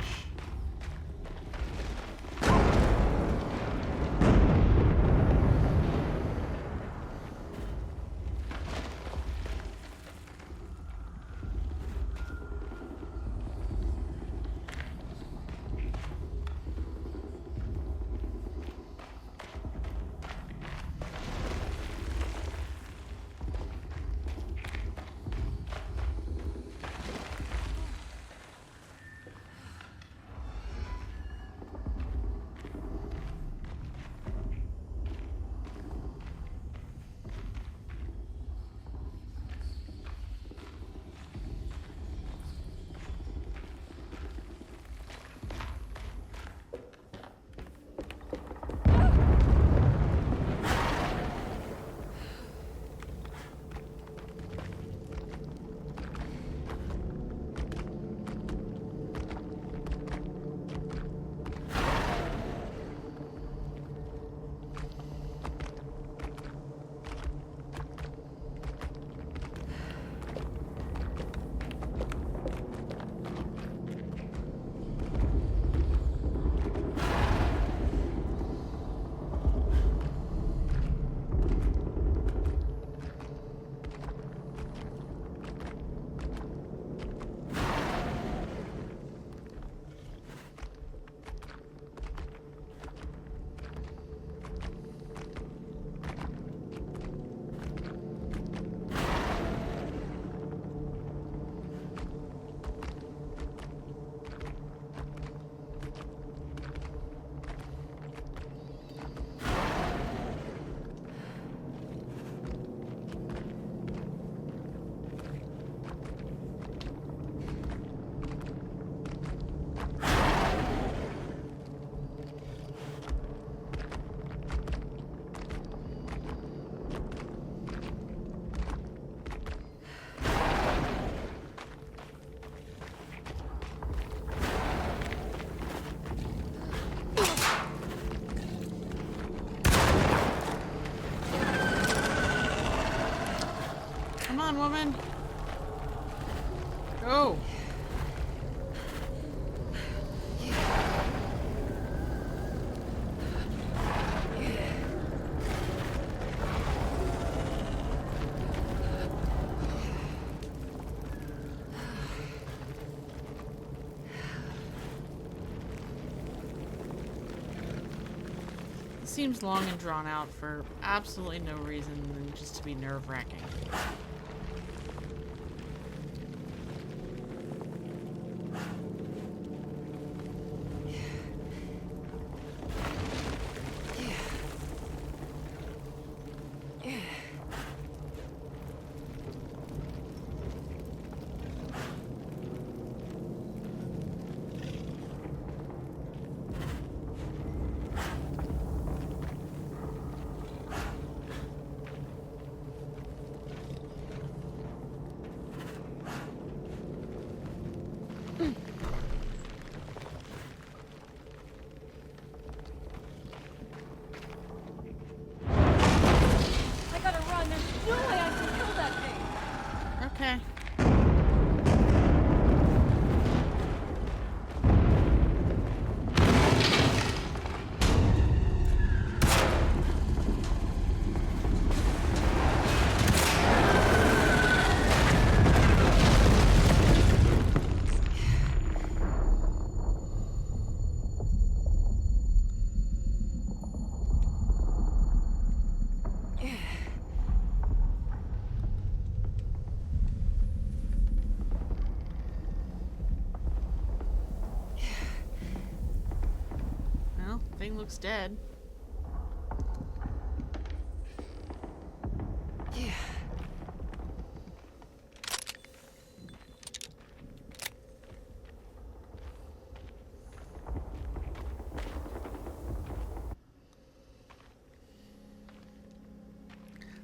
on, woman. Go. Seems long and drawn out for absolutely no reason than just to be nerve-wracking. I gotta run. There's no way I can kill that thing. Okay. Well, thing looks dead.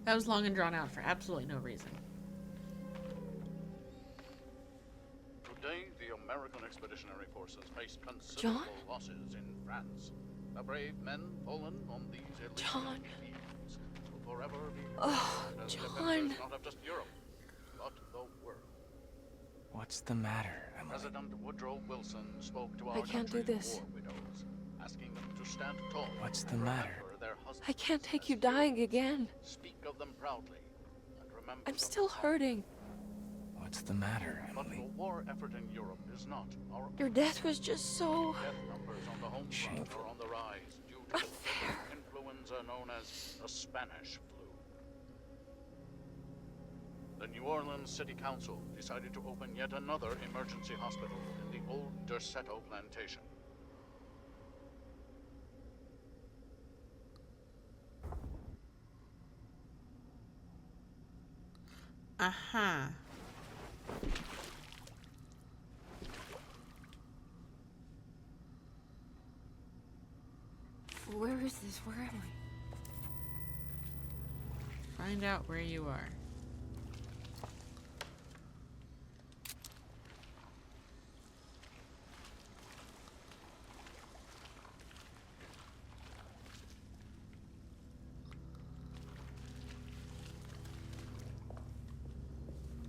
That was long and drawn out for absolutely no reason. Today, the American Expeditionary Forces faced John? considerable losses in France. The brave men fallen on these John. fields will forever be Oh, remembered as John. defenders not of just Europe, but the world. What's the matter, Emily? President Woodrow Wilson spoke to I our can't do country's this. war widows, asking them to stand tall. What's the and matter? remember their husbands I can't take as you dying again. Speak of them proudly, and remember I'm them still fondly. hurting. What's the matter, But Emily? the war effort in Europe is not our Your death was just so death numbers on the home front Shameful. are on the rise due to the unfair. influenza known as the Spanish flu. The New Orleans City Council decided to open yet another emergency hospital in the old Derceto plantation. Uh-huh. Where is this? Where am I? Find out where you are.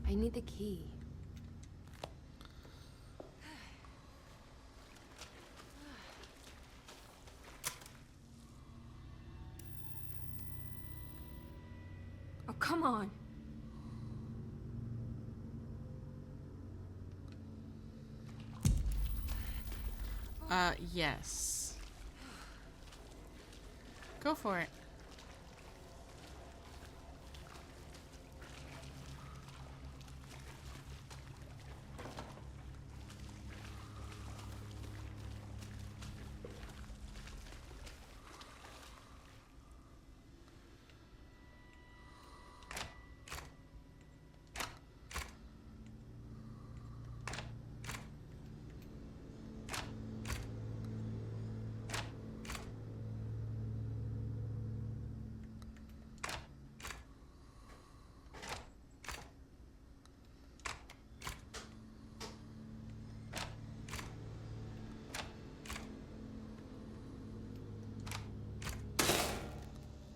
I need the key. Oh, come on. Yes. Go for it.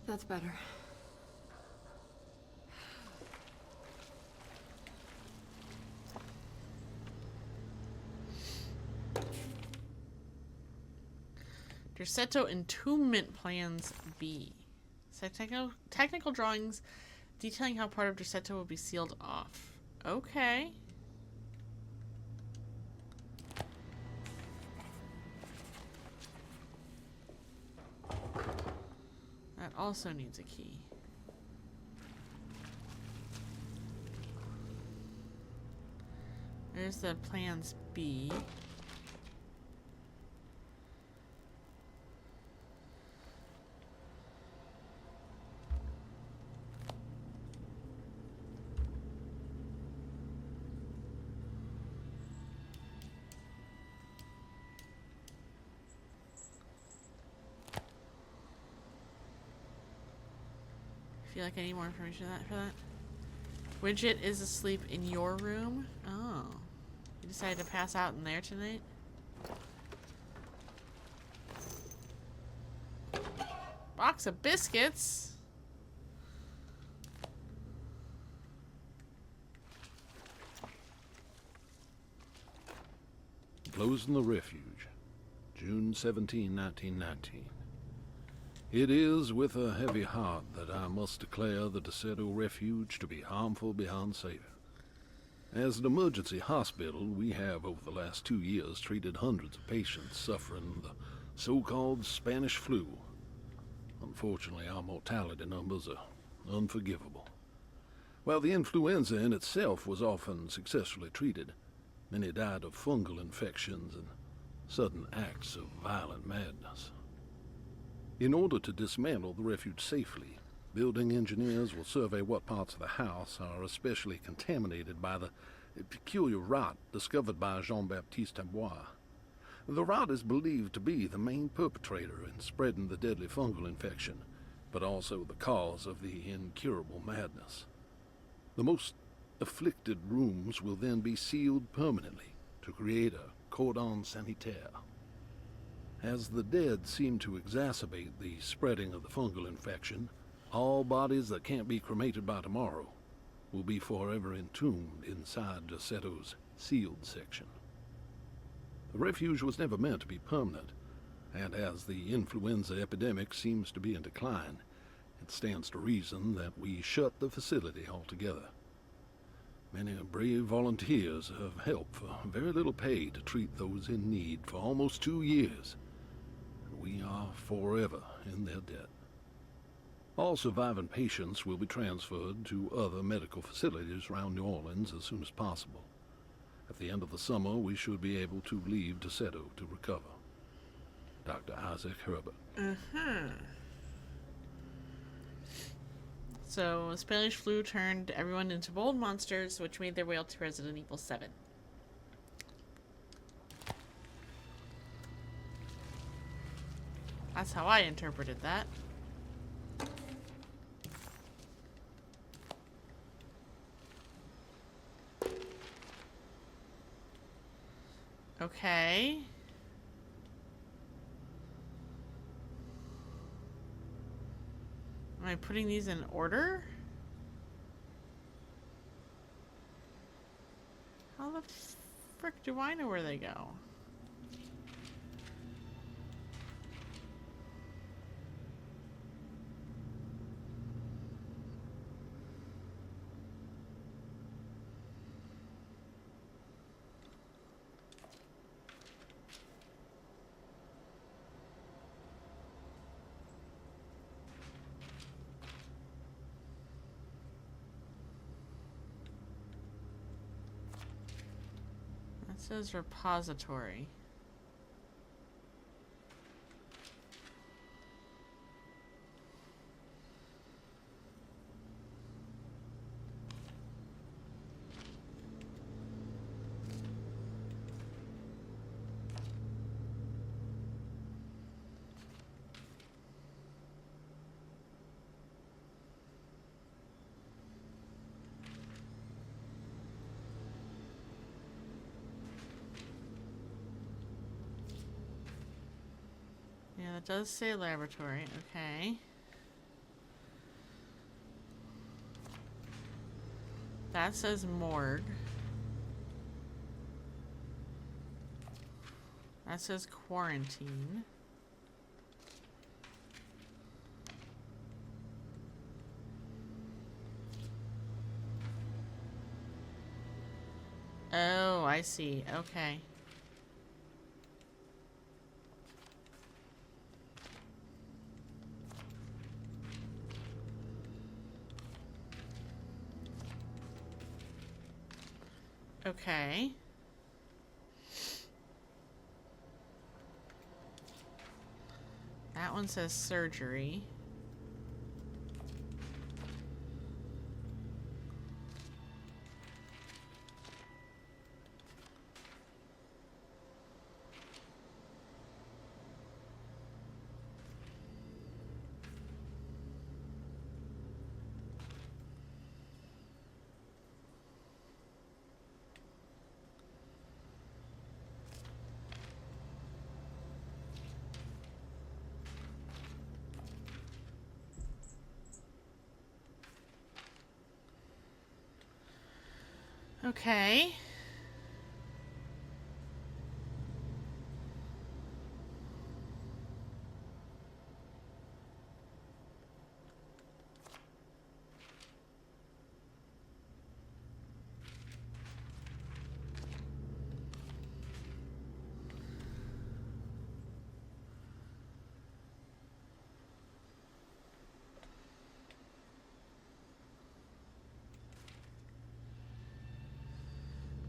That's better. Derceto Entombment Plans B. Technical drawings detailing how part of Derceto will be sealed off. Okay. That also needs a key. There's the plans B. Feel like I need more information for that. Widget is asleep in your room. Oh. You decided to pass out in there tonight? Box of biscuits? Closing the Refuge, June 17, 1919. It is with a heavy heart that I must declare the Derceto Refuge to be harmful beyond saving. As an emergency hospital, we have over the last 2 years treated hundreds of patients suffering the so-called Spanish flu. Unfortunately, our mortality numbers are unforgivable. While the influenza in itself was often successfully treated, many died of fungal infections and sudden acts of violent madness. In order to dismantle the refuge safely, building engineers will survey what parts of the house are especially contaminated by the peculiar rot discovered by Jean-Baptiste Tabois. The rot is believed to be the main perpetrator in spreading the deadly fungal infection, but also the cause of the incurable madness. The most afflicted rooms will then be sealed permanently to create a cordon sanitaire. As the dead seem to exacerbate the spreading of the fungal infection, all bodies that can't be cremated by tomorrow will be forever entombed inside Derceto's sealed section. The refuge was never meant to be permanent, and as the influenza epidemic seems to be in decline, it stands to reason that we shut the facility altogether. Many brave volunteers have helped for very little pay to treat those in need for almost 2 years. We are forever in their debt. All surviving patients will be transferred to other medical facilities around New Orleans as soon as possible. At the end of the summer, we should be able to leave Derceto to recover. Dr. Isaac Herbert. So, Spanish flu turned everyone into bold monsters, which made their way up to Resident Evil 7. That's how I interpreted that. Okay. Am I putting these in order? How the frick do I know where they go? It says repository. Yeah, that does say laboratory. Okay. That says morgue. That says quarantine. Oh, I see. Okay. Okay. That one says surgery. Okay.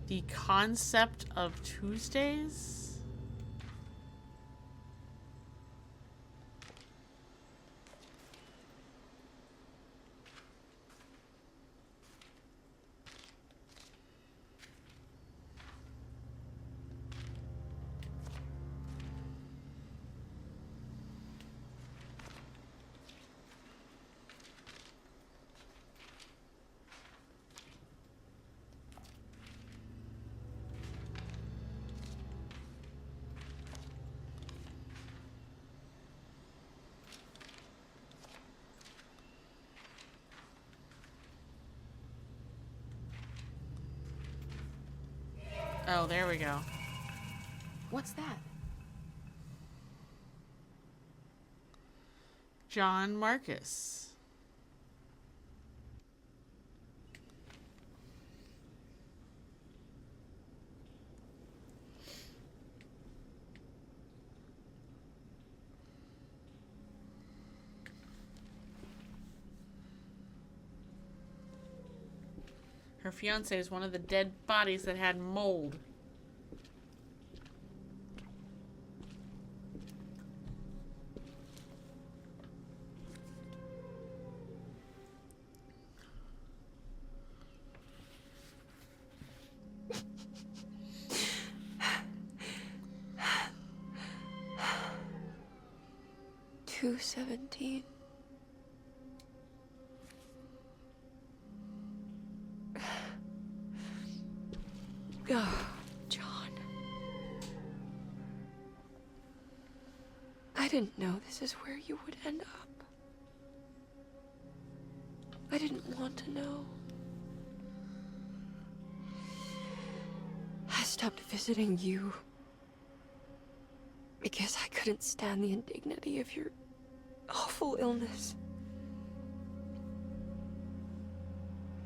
The concept of Tuesdays? Oh, there we go. What's that? John Marcus. Her fiance is one of the dead bodies that had mold. $2.17. Oh, John. I didn't know this is where you would end up. I didn't want to know. I stopped visiting you because I couldn't stand the indignity of your awful illness.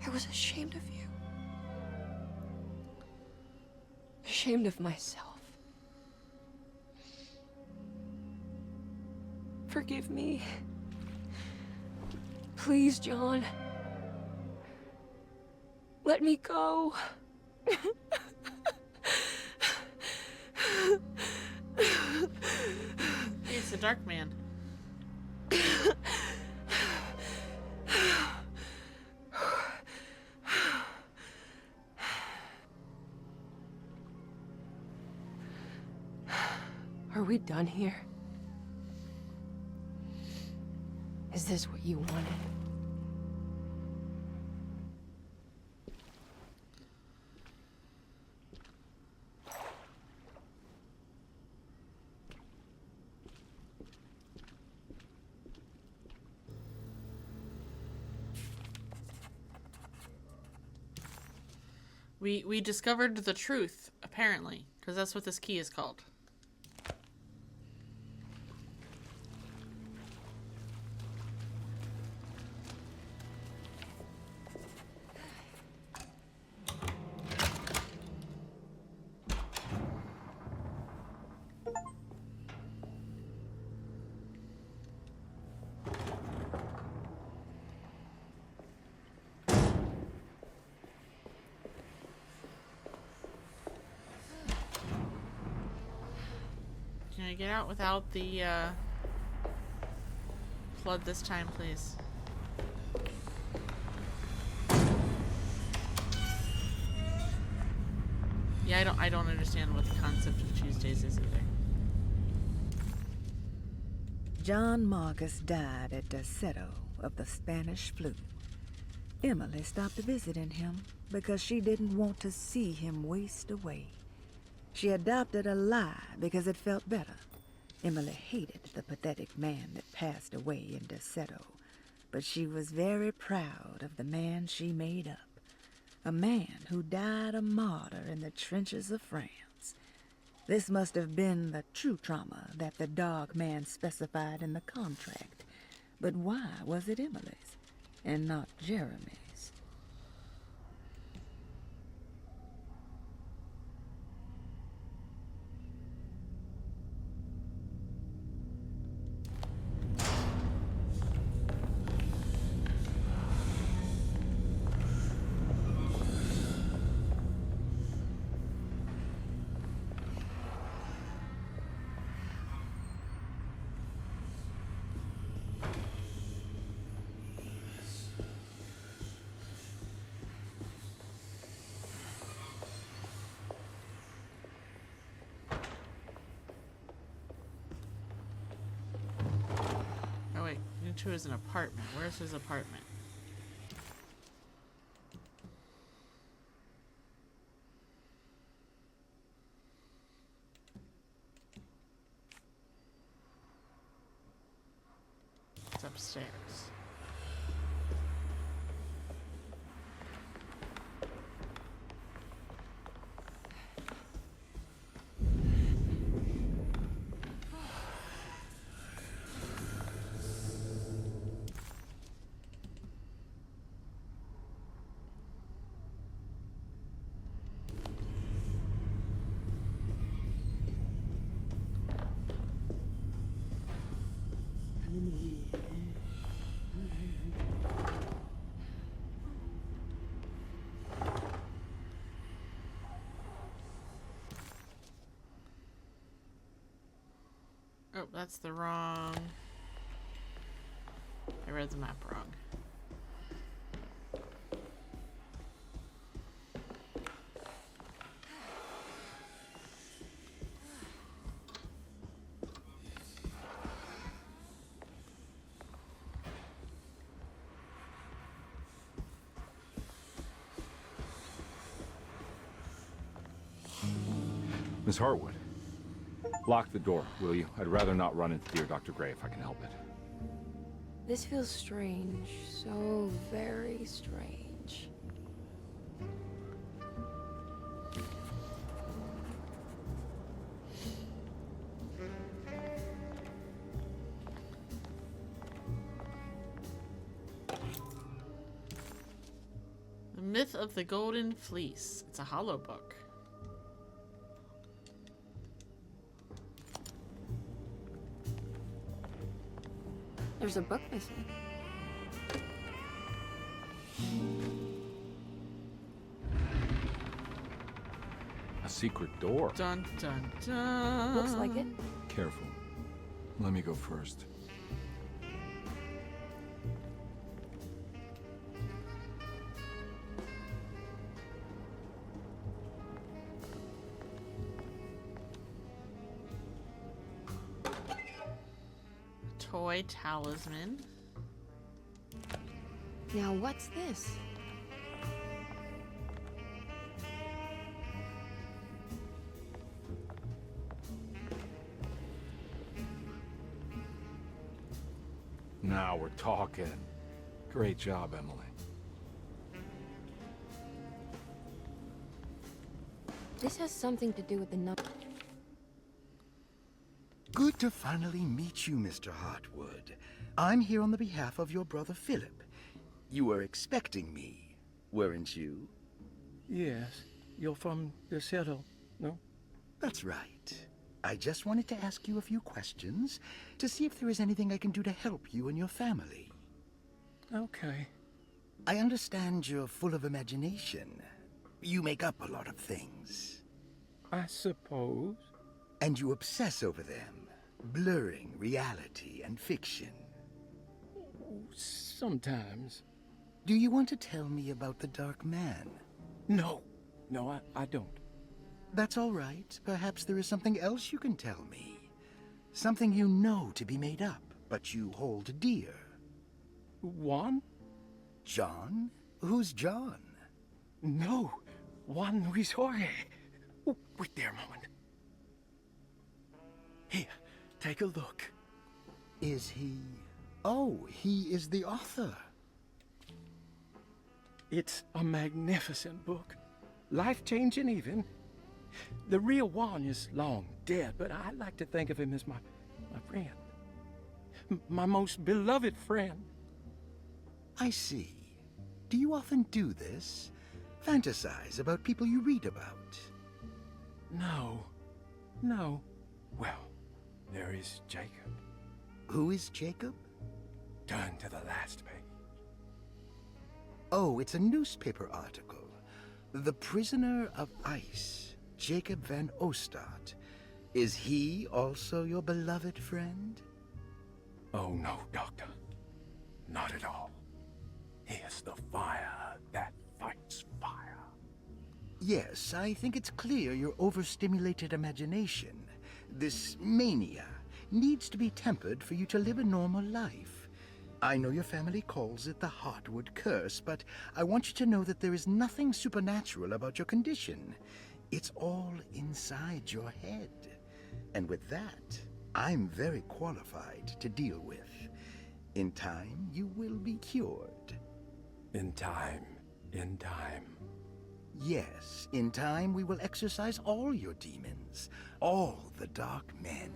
I was ashamed of you. Ashamed of myself. Forgive me. Please, John. Let me go. It's the Dark Man. Are we done here? Is this what you wanted? We discovered the truth, apparently, because that's what this key is called. we get out without the flood this time, please? Yeah, I don't understand what the concept of Tuesdays is either. John Marcus died at Deseto of the Spanish flu. Emily stopped visiting him because she didn't want to see him waste away. She adopted a lie because it felt better. Emily hated the pathetic man that passed away in Deseto, but she was very proud of the man she made up. A man who died a martyr in the trenches of France. This must have been the true trauma that the dog man specified in the contract. But why was it Emily's and not Jeremy's? Oh wait, into is an apartment. Where's his apartment? It's upstairs. Oh, that's the wrong... I read the map wrong. Miss Hartwood, lock the door, will you? I'd rather not run into dear Dr. Gray if I can help it. This feels strange. So very strange. The Myth of the Golden Fleece. It's a hollow book. There's a book missing. A secret door. Dun dun dun. Looks like it. Careful. Let me go first. Toy talisman. Now what's this? Now we're talking. Great job, Emily. This has something to do with the number. Good to finally meet you, Mr. Hartwood. I'm here on the behalf of your brother Philip. You were expecting me, weren't you? Yes, you're from the Seattle, no? That's right. I just wanted to ask you a few questions to see if there is anything I can do to help you and your family. Okay. I understand you're full of imagination. You make up a lot of things. I suppose. And you obsess over them. blurring reality and fiction. Sometimes. Do you want to tell me about the Dark Man? No. No, I don't. That's all right. Perhaps there is something else you can tell me. Something you know to be made up, but you hold dear. Juan? John? Who's John? No. Juan Luis Jorge. Oh, wait there a moment. Here, take a look. Is he... Oh, he is the author. It's a magnificent book. Life-changing even. The real Juan is long dead, but I like to think of him as my friend. My most beloved friend. I see. Do you often do this? Fantasize about people you read about? No. No. Well, there is Jacob. Who is Jacob? Turn to the last page. Oh, it's a newspaper article. The Prisoner of Ice, Jacob van Ostad. Is he also your beloved friend? Oh, no, Doctor. Not at all. He is the fire that fights fire. Yes, I think it's clear your overstimulated imagination, this mania, needs to be tempered for you to live a normal life. I know your family calls it the Heartwood Curse, but I want you to know that there is nothing supernatural about your condition. It's all inside your head. And with that, I'm very qualified to deal with. In time, you will be cured. In time. In time. Yes, in time we will exorcise all your demons, all the dark men.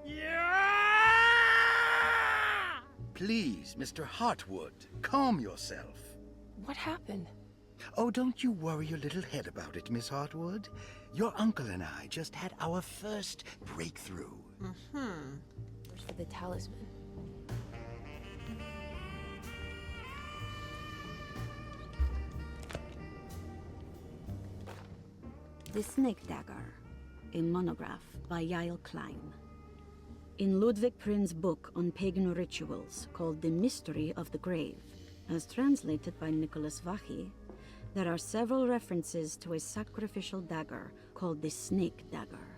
Yeah! Please, Mr. Heartwood, calm yourself. What happened? Oh, don't you worry your little head about it, Miss Heartwood. Your uncle and I just had our first breakthrough. Where's for the talisman? The Snake Dagger, a monograph by Yael Klein. In Ludwig Prin's book on pagan rituals called The Mystery of the Grave, as translated by Nicholas Vachy, there are several references to a sacrificial dagger called the Snake Dagger.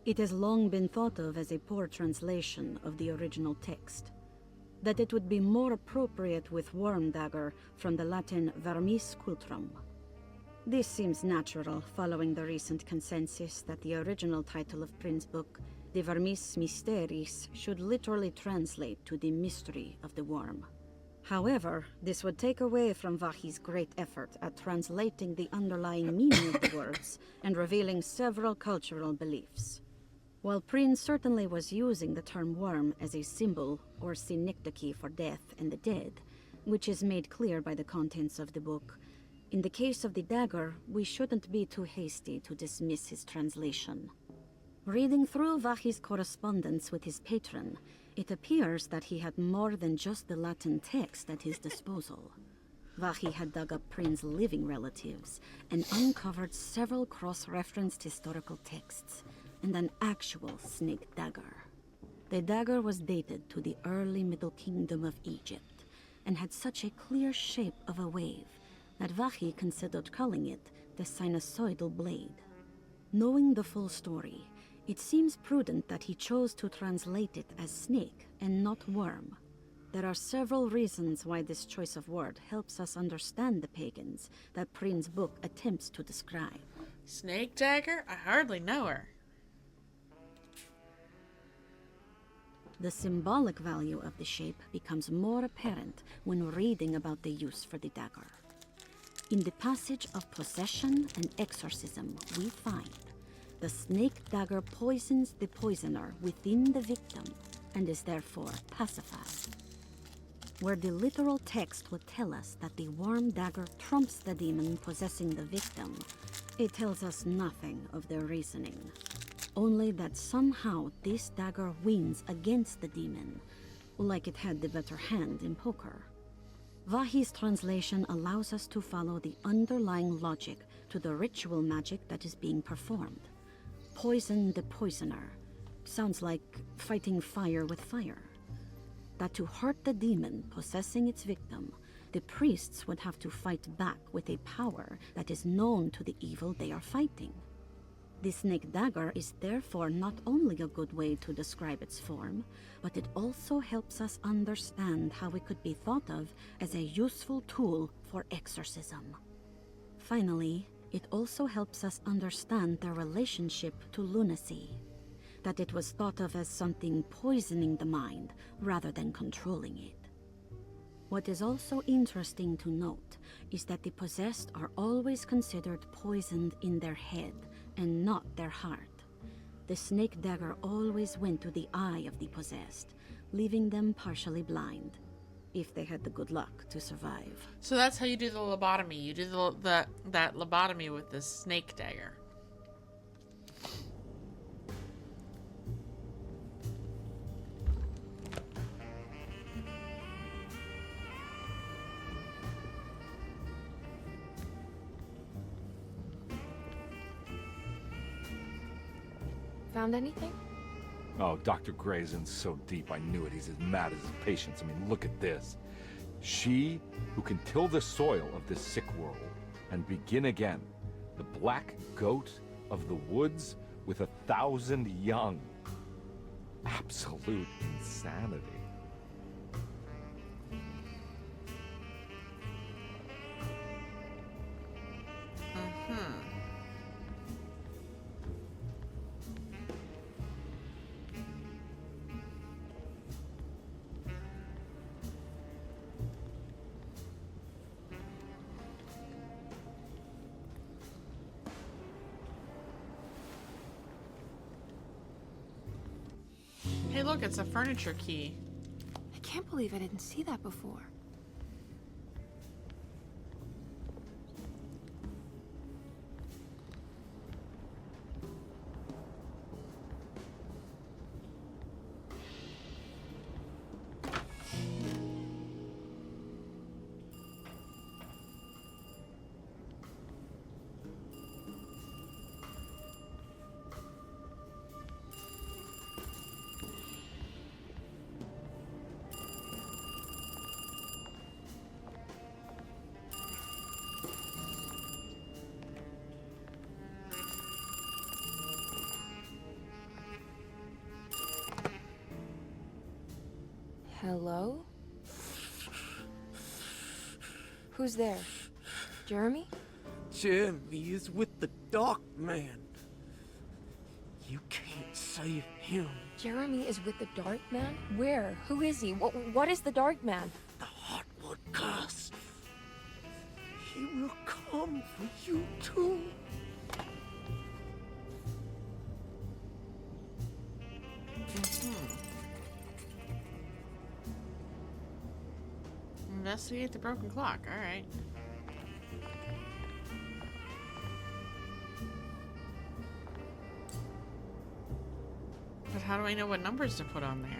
It has long been thought of as a poor translation of the original text, that it would be more appropriate with worm dagger from the Latin vermis cultrum. This seems natural following the recent consensus that the original title of Prin's book, De Vermis Mysteris, should literally translate to the mystery of the worm. However, this would take away from Vachy's great effort at translating the underlying meaning of the words and revealing several cultural beliefs. While Prin certainly was using the term worm as a symbol or synecdoche for death and the dead, which is made clear by the contents of the book, in the case of the dagger, we shouldn't be too hasty to dismiss his translation. Reading through Vachy's correspondence with his patron, it appears that he had more than just the Latin text at his disposal. Vachy had dug up Prin's living relatives and uncovered several cross-referenced historical texts and an actual snake dagger. The dagger was dated to the early Middle Kingdom of Egypt and had such a clear shape of a wave that Vachy considered calling it the sinusoidal blade. Knowing the full story, it seems prudent that he chose to translate it as snake and not worm. There are several reasons why this choice of word helps us understand the pagans that Prin's book attempts to describe. Snake dagger? I hardly know her. The symbolic value of the shape becomes more apparent when reading about the use for the dagger. In the passage of possession and exorcism, we find the snake dagger poisons the poisoner within the victim and is therefore pacified. Where the literal text would tell us that the worm dagger trumps the demon possessing the victim, it tells us nothing of their reasoning. Only that somehow this dagger wins against the demon, like it had the better hand in poker. Vachy's translation allows us to follow the underlying logic to the ritual magic that is being performed. Poison the poisoner, sounds like fighting fire with fire. That to hurt the demon possessing its victim, the priests would have to fight back with a power that is known to the evil they are fighting. The snake dagger is therefore not only a good way to describe its form, but it also helps us understand how it could be thought of as a useful tool for exorcism. Finally, it also helps us understand their relationship to lunacy, that it was thought of as something poisoning the mind rather than controlling it. What is also interesting to note is that the possessed are always considered poisoned in their head and not their heart. The snake dagger always went to the eye of the possessed, leaving them partially blind, if they had the good luck to survive. So that's how you do the lobotomy. You do that lobotomy with the snake dagger. Found anything? Oh, Dr. Gray's in so deep, I knew it. He's as mad as his patients. I mean, look at this. She who can till the soil of this sick world and begin again, the black goat of the woods with 1,000 young. Absolute insanity. Hey, look, it's a furniture key. I can't believe I didn't see that before. Hello? Who's there? Jeremy? Jeremy is with the Dark Man. You can't save him. Jeremy is with the Dark Man? Where? Who is he? What is the Dark Man? The Heartwood Curse. He will come for you too. Investigate the broken clock. All right. But how do I know what numbers to put on there?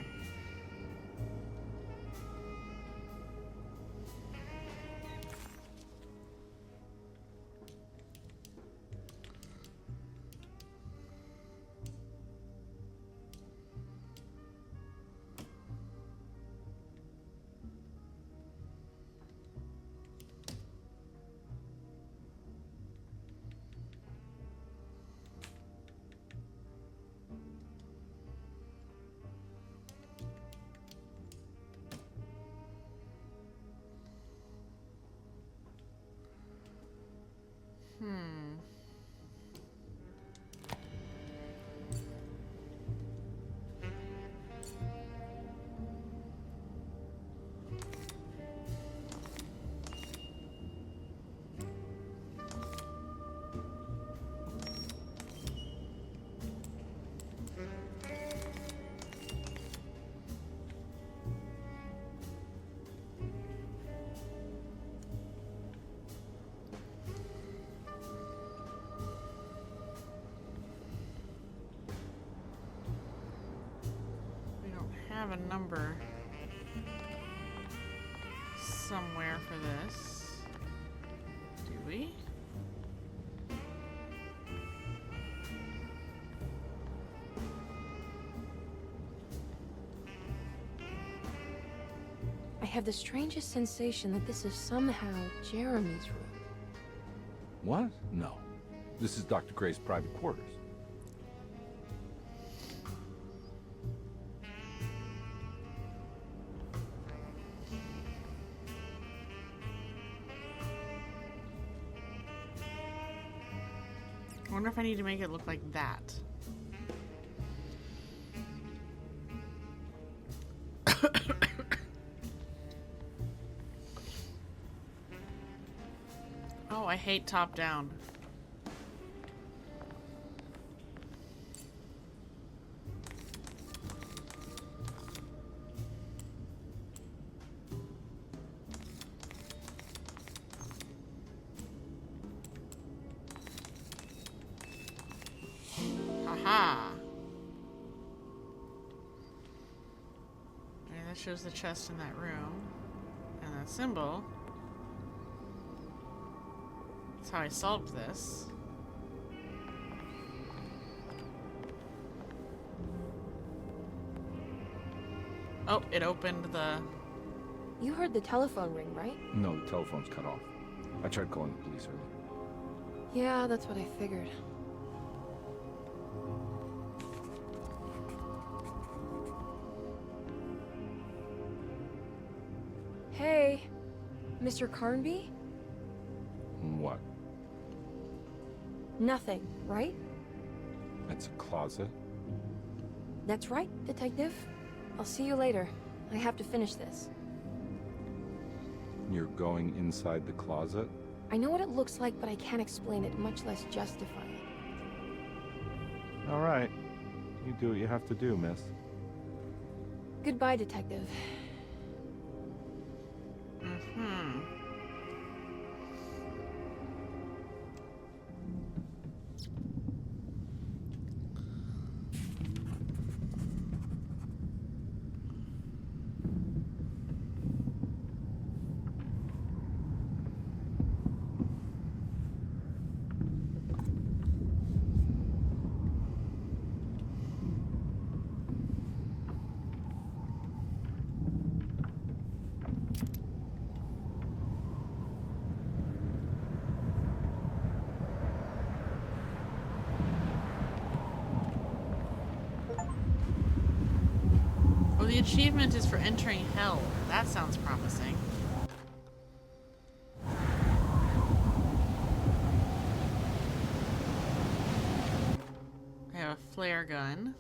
Have a number somewhere for this, do we? have the strangest sensation that this is somehow Jeremy's room. What? No. This is Dr. Gray's private quarters. I wonder if I need to make it look like that. Oh, I hate top down. Haha. Okay, that shows the chest in that room. And that symbol. That's how I solved this. Oh, it opened the... You heard the telephone ring, right? No, the telephone's cut off. I tried calling the police earlier. Yeah, that's what I figured. Hey, Mr. Carnby? What? Nothing, right? It's a closet? That's right, Detective. I'll see you later. I have to finish this. You're going inside the closet? I know what it looks like, but I can't explain it, much less justify it. All right. You do what you have to do, miss. Goodbye, Detective. Mm-hmm. Oh, the achievement is for entering hell. That sounds promising. I have a flare gun.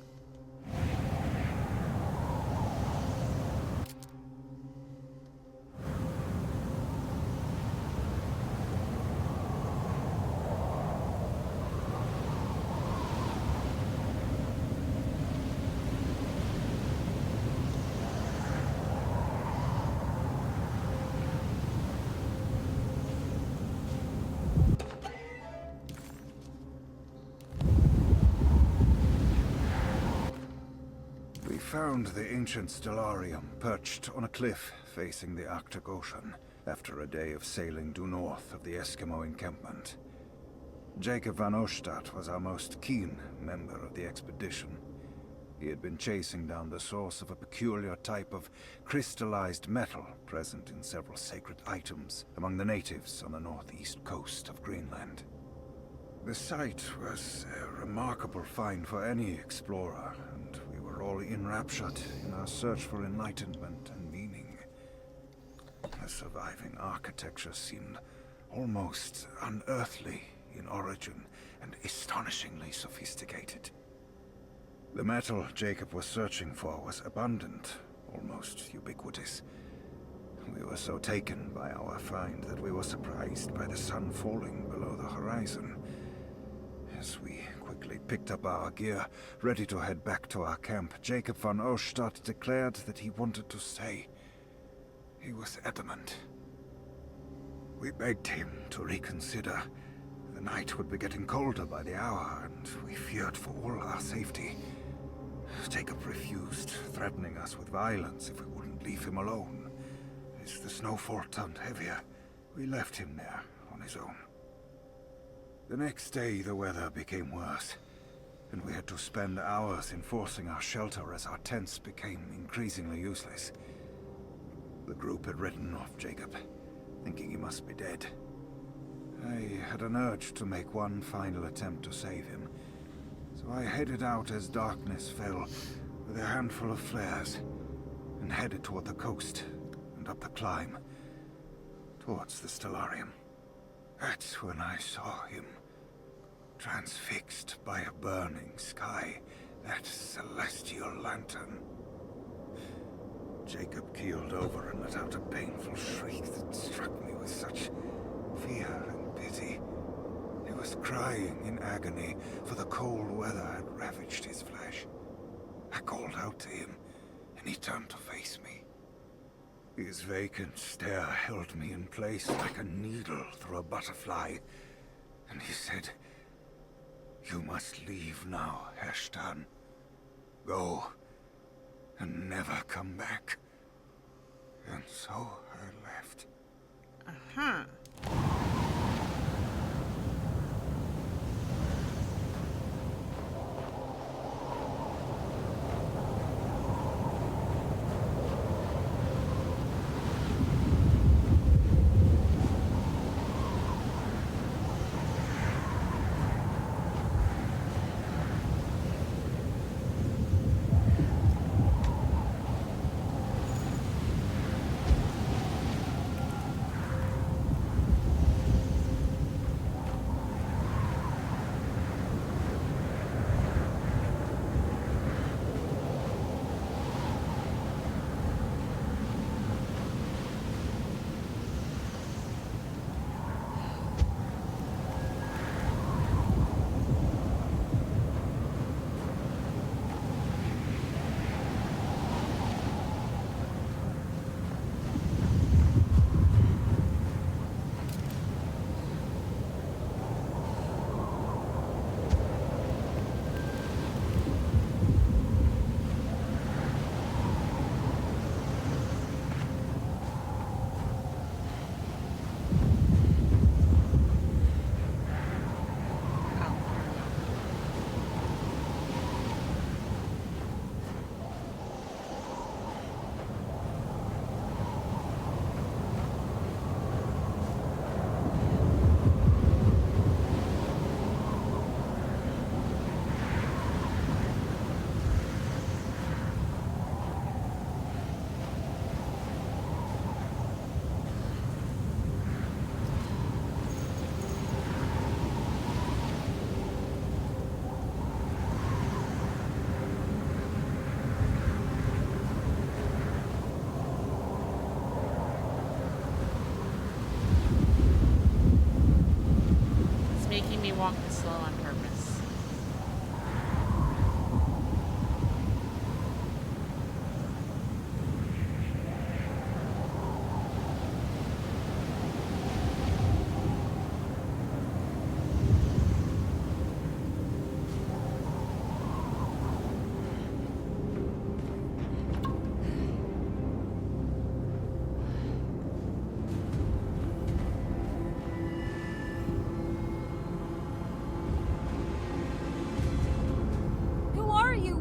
We found the ancient stellarium perched on a cliff facing the Arctic Ocean after a day of sailing due north of the Eskimo encampment. Jacob van Ostad was our most keen member of the expedition. He had been chasing down the source of a peculiar type of crystallized metal present in several sacred items among the natives on the northeast coast of Greenland. The site was a remarkable find for any explorer, and we were all enraptured in our search for enlightenment and meaning. The surviving architecture seemed almost unearthly in origin and astonishingly sophisticated. The metal Jacob was searching for was abundant, almost ubiquitous. We were so taken by our find that we were surprised by the sun falling below the horizon. As we quickly picked up our gear, ready to head back to our camp, Jacob van Ostad declared that he wanted to stay. He was adamant. We begged him to reconsider. The night would be getting colder by the hour, and we feared for all our safety. Jacob refused, threatening us with violence if we wouldn't leave him alone. As the snowfall turned heavier, we left him there on his own. The next day, the weather became worse, and we had to spend hours enforcing our shelter as our tents became increasingly useless. The group had written off Jacob, thinking he must be dead. I had an urge to make one final attempt to save him, so I headed out as darkness fell with a handful of flares, and headed toward the coast and up the climb, towards the Stellarium. That's when I saw him, transfixed by a burning sky, that celestial lantern. Jacob keeled over and let out a painful shriek that struck me with such fear and pity. He was crying in agony, for the cold weather had ravaged his flesh. I called out to him, and he turned to face me. His vacant stare held me in place like a needle through a butterfly, and he said, "You must leave now, Heshtan. Go, and never come back." And so I left. Uh-huh. Making me walk this slow on purpose.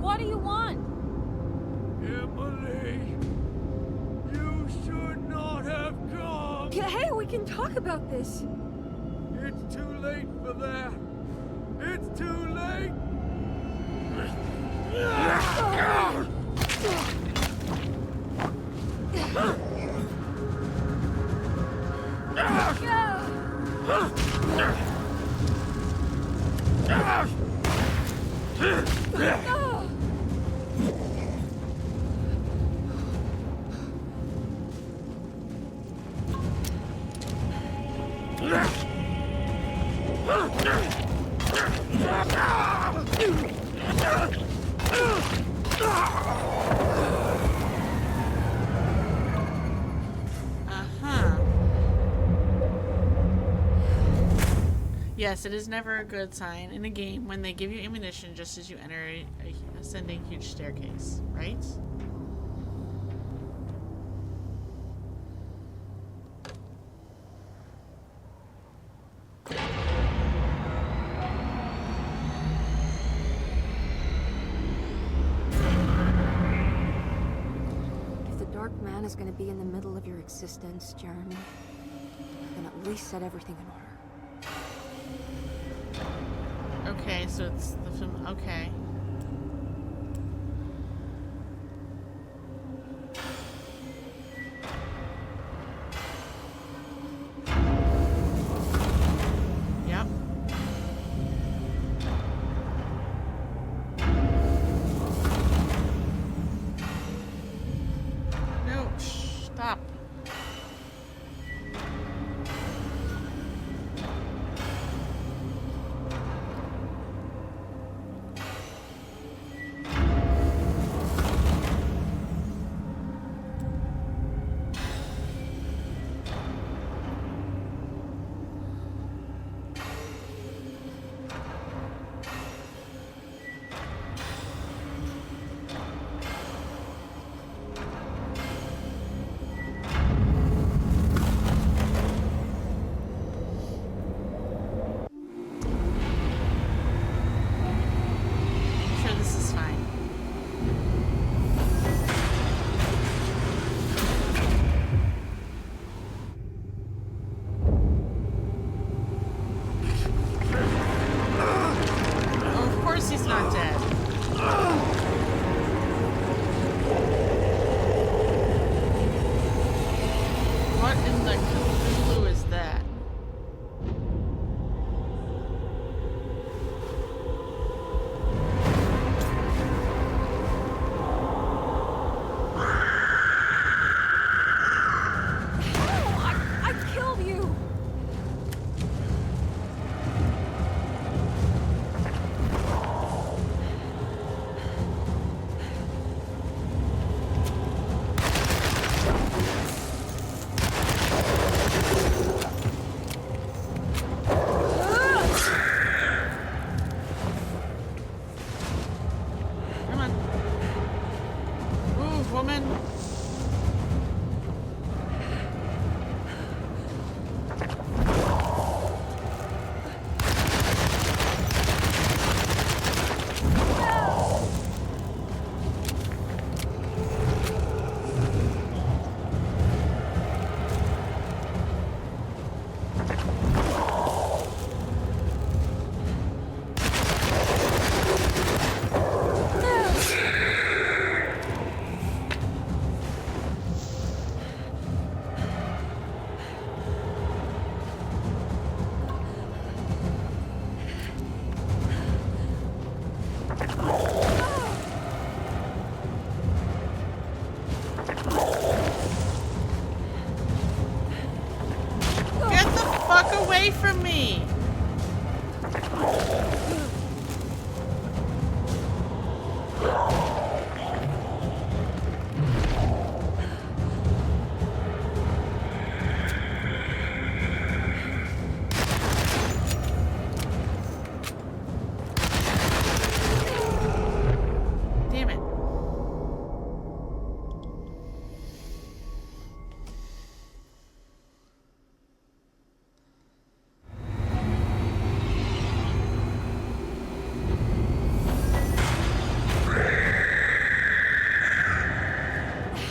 What do you want? Emily, you should not have come. Yeah, hey, we can talk about this. It's too late for that. It's too late. Yes, it is never a good sign in a game when they give you ammunition just as you enter a ascending huge staircase, right? If the Dark Matter man is gonna be in the middle of your existence, Jeremy, then at least set everything in order. Okay, so it's the film. Okay. Yep. No, stop. Sure, this is fine. Oh, of course he's not dead. What in the Cthulhu is that? I killed you! Come on. Move, woman. Get the fuck away from me! Damn it.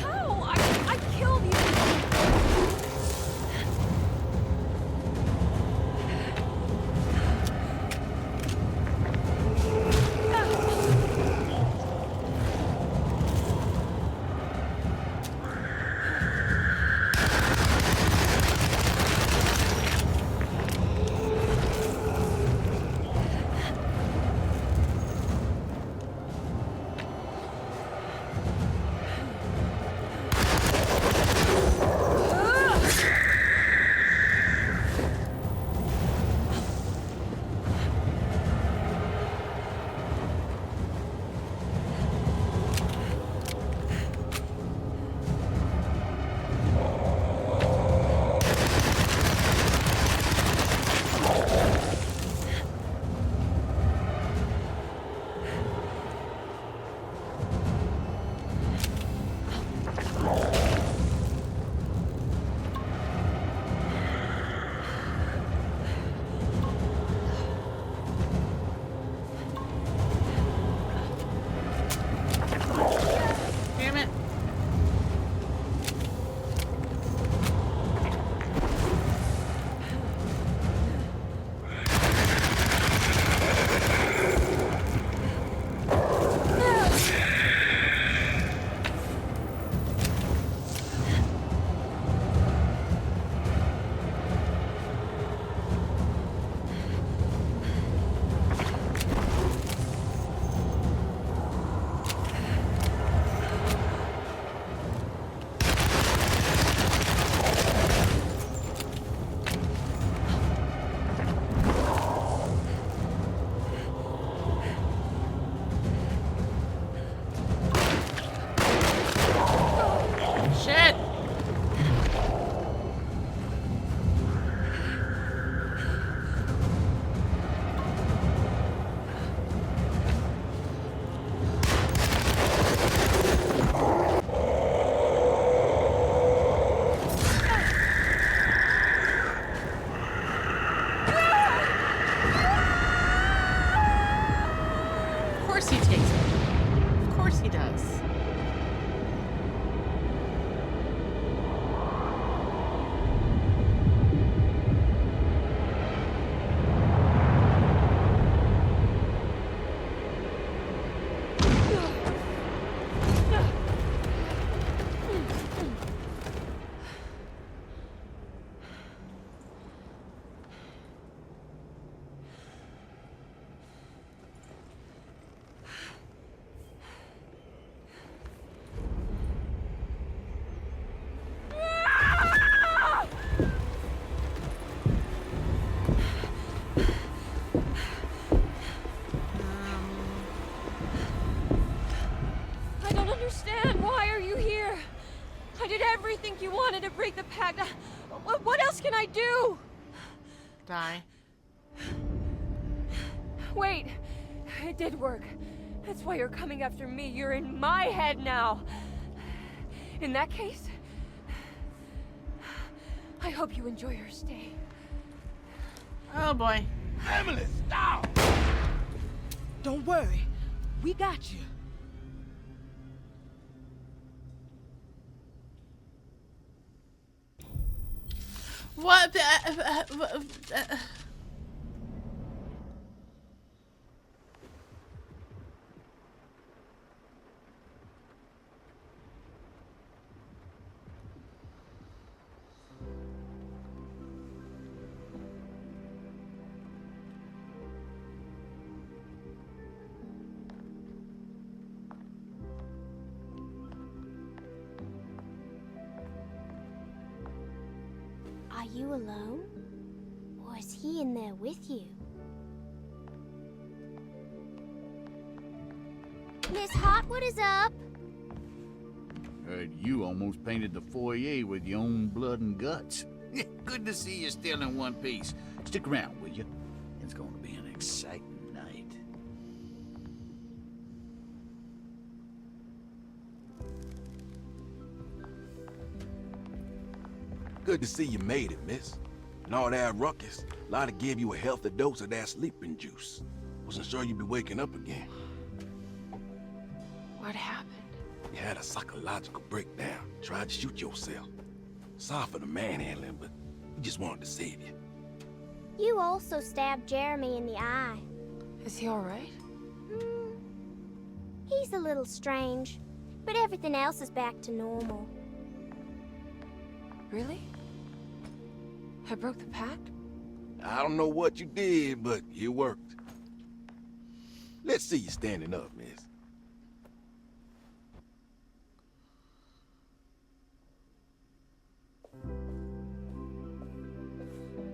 How? I killed you! wanted to break the pact. What else can I do? Die. Wait, it did work. That's why you're coming after me. You're in my head now. In that case, I hope you enjoy your stay. Oh boy. Emily, stop! Don't worry. We got you. What? Are you alone? Or is he in there with you? Miss Hot, what is up? Heard you almost painted the foyer with your own blood and guts. Good to see you still in one piece. Stick around, will you? It's going to be an exciting night. Good to see you made it, miss. And all that ruckus, Lotta gave you a healthy dose of that sleeping juice. Wasn't sure you'd be waking up again. What happened? You had a psychological breakdown. Tried to shoot yourself. Sorry for the manhandling, but we just wanted to save you. You also stabbed Jeremy in the eye. Is he alright? He's a little strange, but everything else is back to normal. Really? I broke the pact? I don't know what you did, but it worked. Let's see you standing up, miss.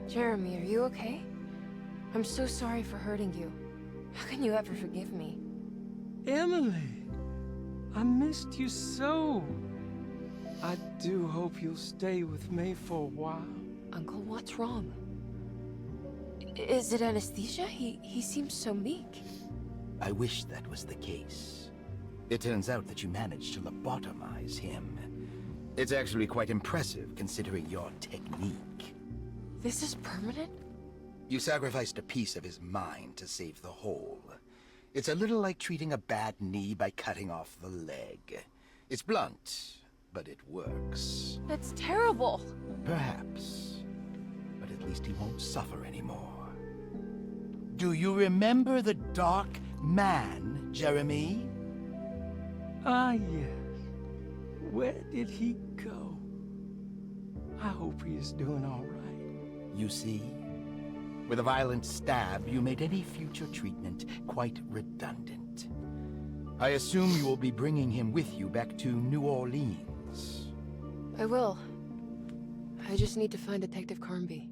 Jeremy, are you okay? I'm so sorry for hurting you. How can you ever forgive me? Emily, I missed you so. I do hope you'll stay with me for a while. Uncle, what's wrong? Is it anesthesia? He seems so meek. I wish that was the case. It turns out that you managed to lobotomize him. It's actually quite impressive considering your technique. This is permanent? You sacrificed a piece of his mind to save the whole. It's a little like treating a bad knee by cutting off the leg. It's blunt, but it works. That's terrible. Perhaps. But at least he won't suffer anymore. Do you remember the Dark Man, Jeremy? Ah, yes. Where did he go? I hope he is doing all right. You see? With a violent stab, you made any future treatment quite redundant. I assume you will be bringing him with you back to New Orleans. I will. I just need to find Detective Carnby.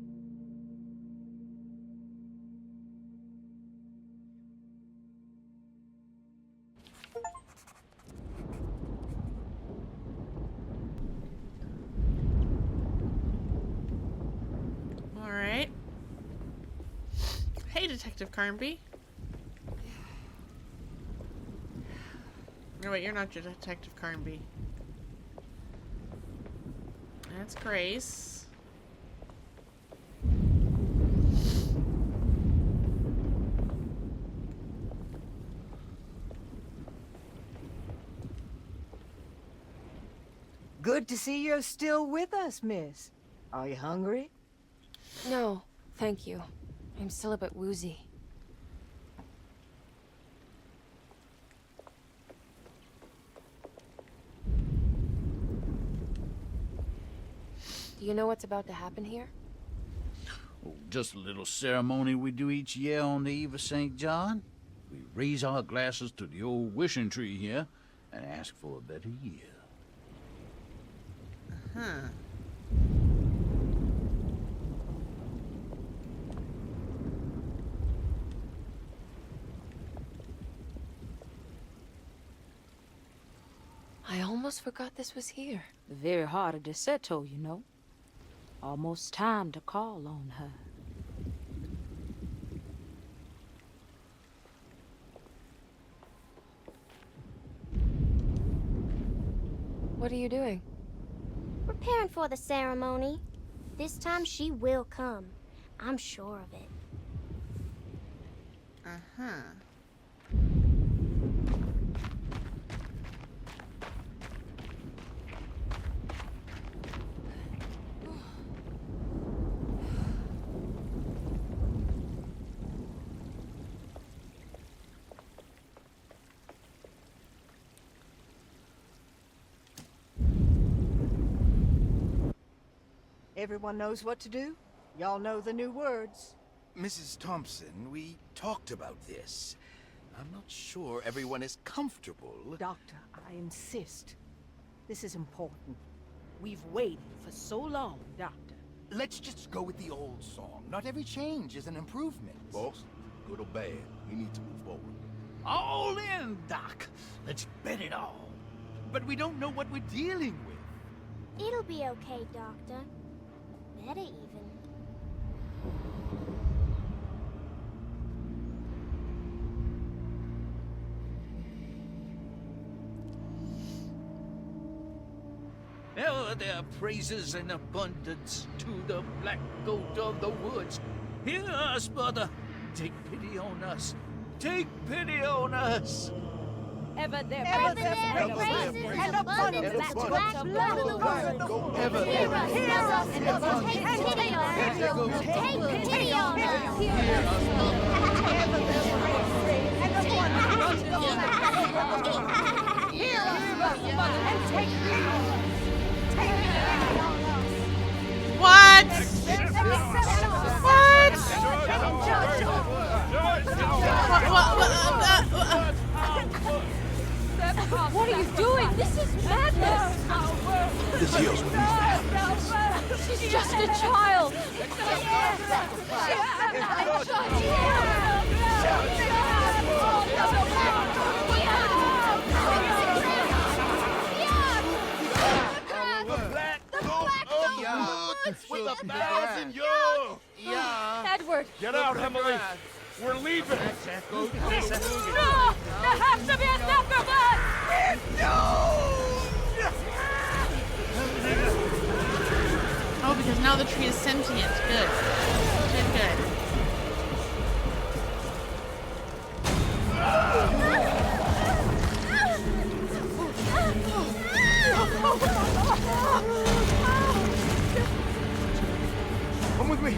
Alright. Hey, Detective Carnby. No, wait, you're not Detective Carnby. That's Grace. Good to see you're still with us, miss. Are you hungry? No, thank you. I'm still a bit woozy. Do you know what's about to happen here? Oh, just a little ceremony we do each year on the eve of St. John. We raise our glasses to the old wishing tree here and ask for a better year. Huh. I almost almost forgot this was here. The very heart of Deseto, you know. Almost time to call on her. What are you doing? Preparing for the ceremony. This time she will come. I'm sure of it. Uh-huh. Everyone knows what to do? Y'all know the new words. Mrs. Thompson, we talked about this. I'm not sure everyone is comfortable. Doctor, I insist. This is important. We've waited for so long, Doctor. Let's just go with the old song. Not every change is an improvement. Boss, good or bad, we need to move forward. All in, Doc. Let's bet it all. But we don't know what we're dealing with. It'll be okay, Doctor. Better even. Ever there praises in abundance to the black goat of the woods. Hear us, brother. Take pity on us. Take pity on us. Ever there praises and abundance to the black goat of the woods. Ever Hear us, and take pity on us. Take pity on us. Hear us, and take pity on us. What? What are you doing? This is madness! This here's what needs to happen. She's just a child! With 1,000 years! Edward! Get out, Emily! We're leaving! No! There has to be a sacrifice! Oh, because now the tree is sentient. Good. Good, good. Come with me.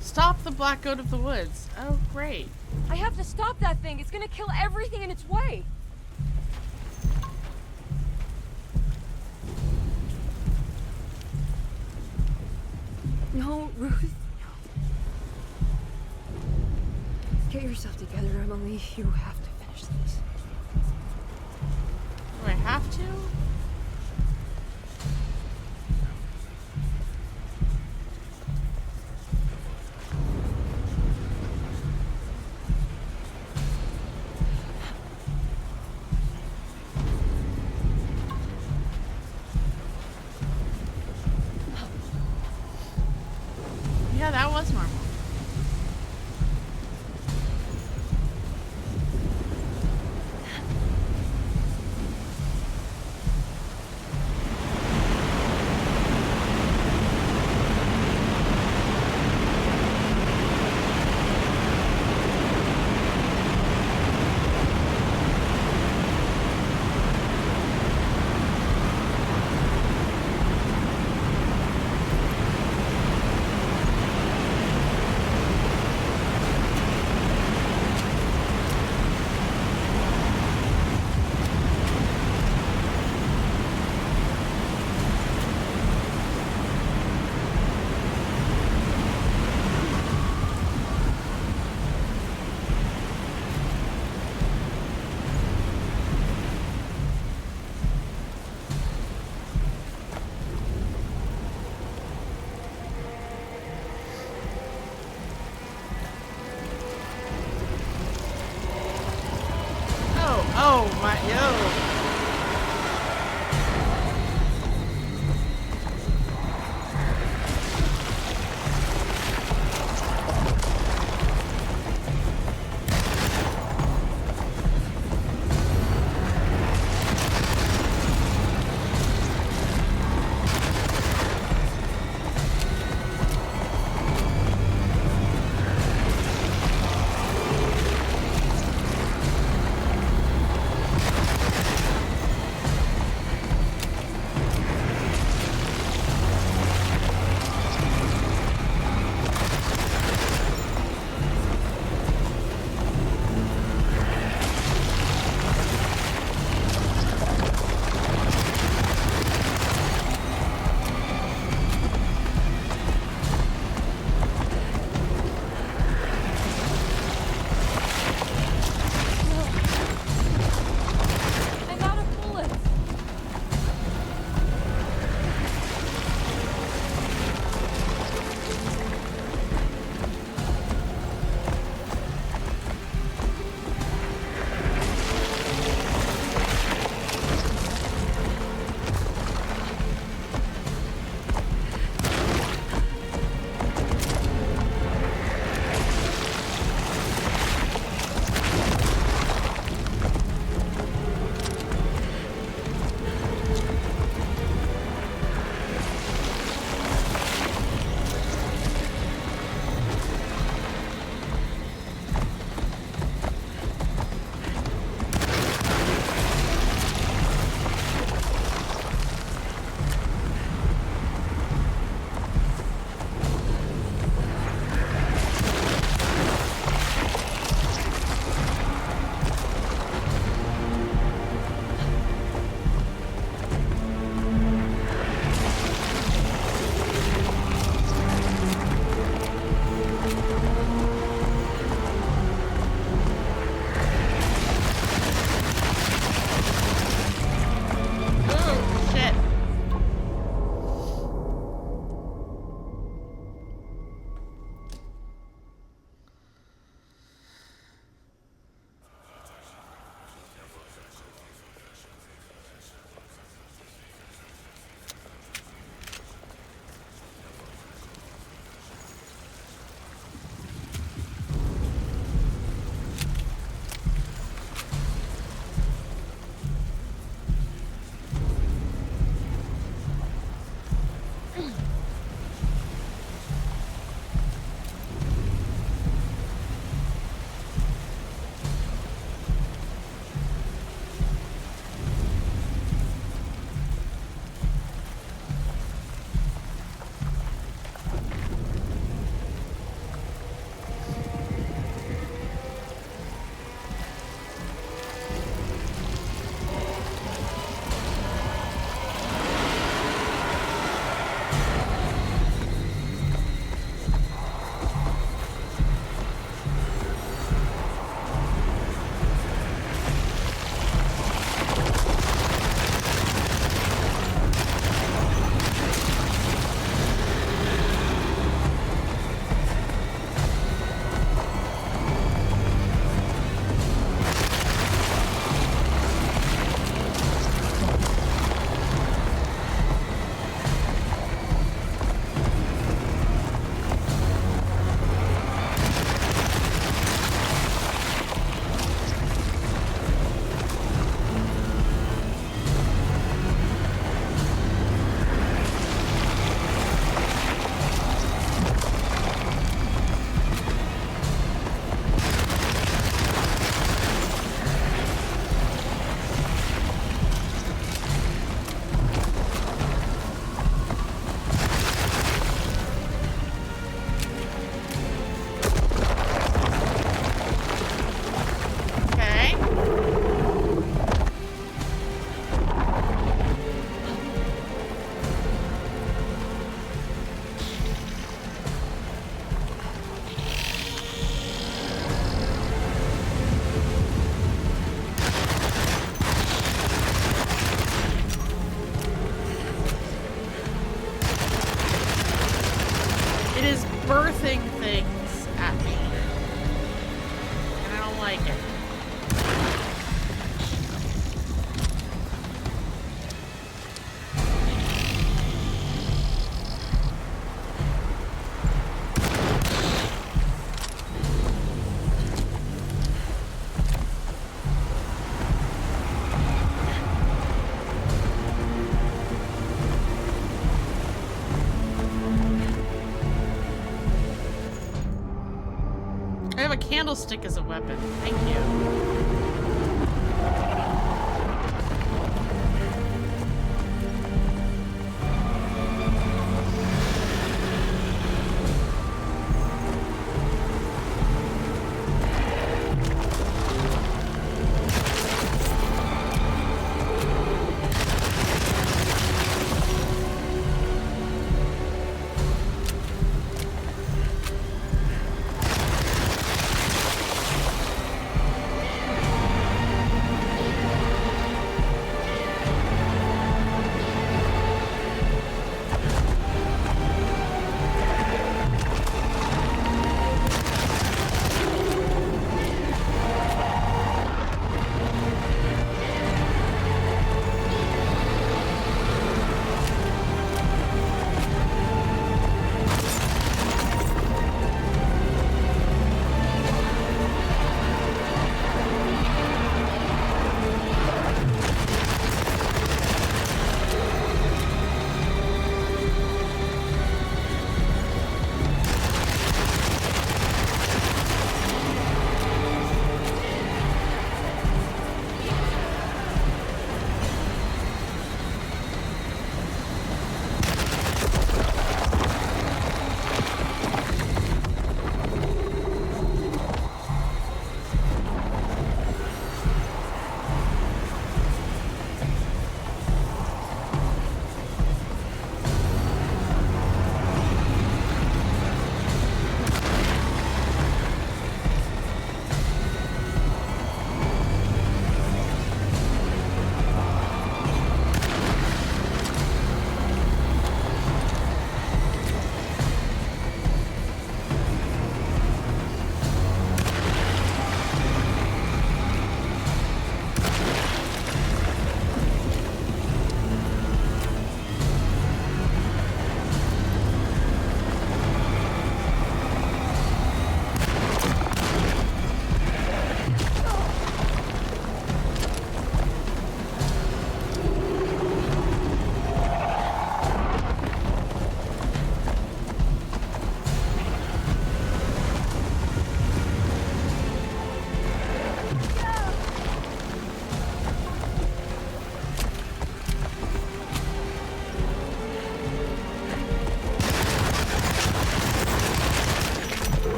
Stop the black goat of the woods. Oh, great. I have to stop that thing. It's gonna kill everything in its way. No, Ruth. Get yourself together, Emily. You have to finish this. Do I have to? Yeah, that was normal. Oh my, yo. birthing things at me. And I don't like it. a candlestick as a weapon. Thank you.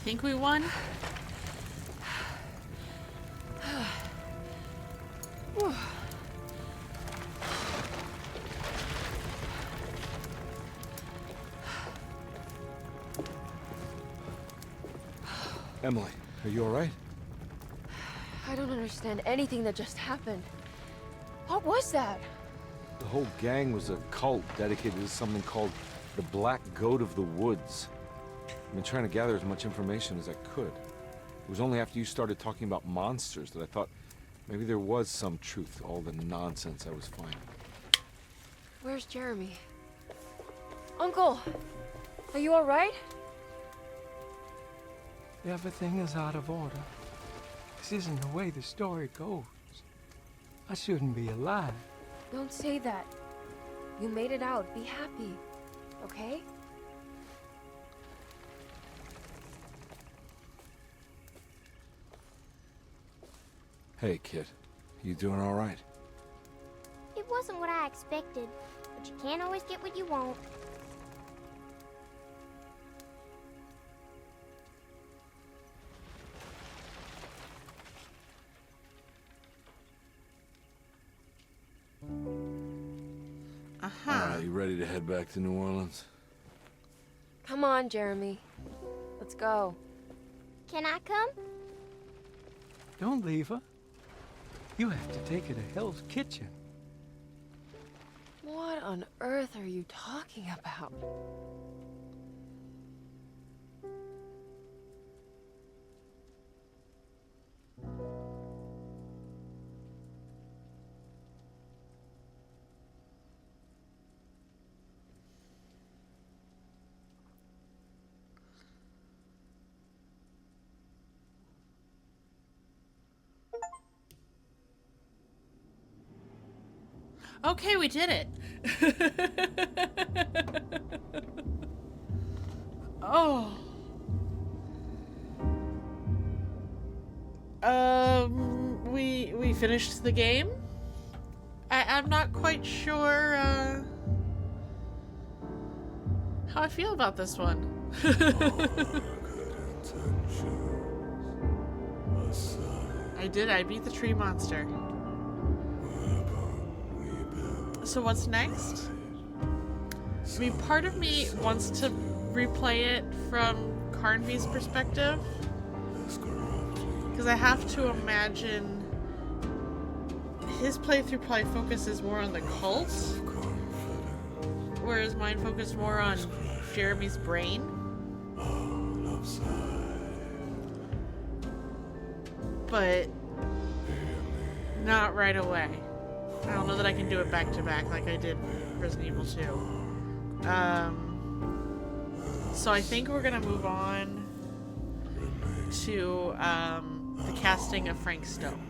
Think we won? Emily, are you alright? I don't understand anything that just happened. What was that? The whole gang was a cult dedicated to something called the Black Goat of the Woods. I've been trying to gather as much information as I could. It was only after you started talking about monsters that I thought maybe there was some truth to all the nonsense I was finding. Where's Jeremy? Uncle! Are you alright? Everything is out of order. This isn't the way the story goes. I shouldn't be alive. Don't say that. You made it out. Be happy. Okay? Hey, kid. You doing alright? It wasn't what I expected, but you can't always get what you want. Alright, you ready to head back to New Orleans? Come on, Jeremy. Let's go. Can I come? Don't leave her. You have to take her to Hell's Kitchen. What on earth are you talking about? Okay, we did it. Oh. We finished the game. I'm not quite sure how I feel about this one. I did. I beat the tree monster. So what's next? I mean, part of me wants to replay it from Carnby's perspective, because I have to imagine his playthrough probably focuses more on the cult, whereas mine focused more on Jeremy's brain. But not right away. I don't know that I can do it back to back like I did Resident Evil 2. So I think we're gonna move on to the casting of Frank Stone.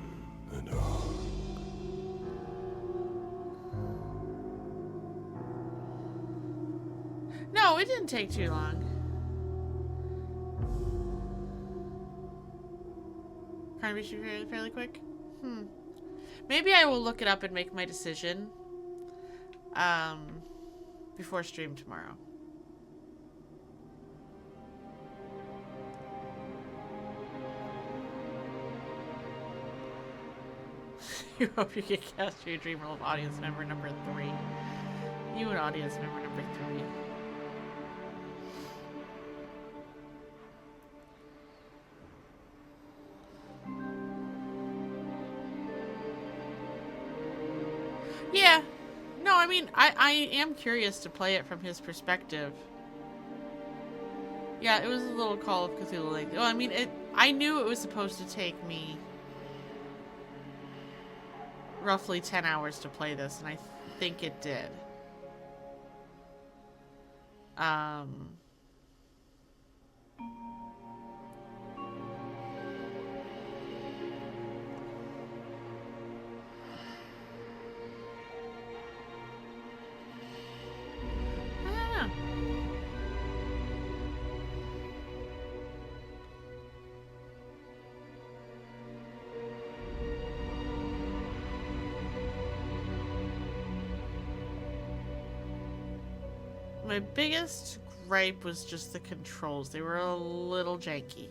No, it didn't take too long. Kind of fairly quick. Maybe I will look it up and make my decision before stream tomorrow. You hope you get cast for your dream role of audience member number 3. You and audience member number 3. Yeah. No, I mean, I am curious to play it from his perspective. Yeah, it was a little Call of Cthulhu like. Well, I mean, I knew it was supposed to take me roughly 10 hours to play this, and I think it did. My biggest gripe was just the controls. They were a little janky.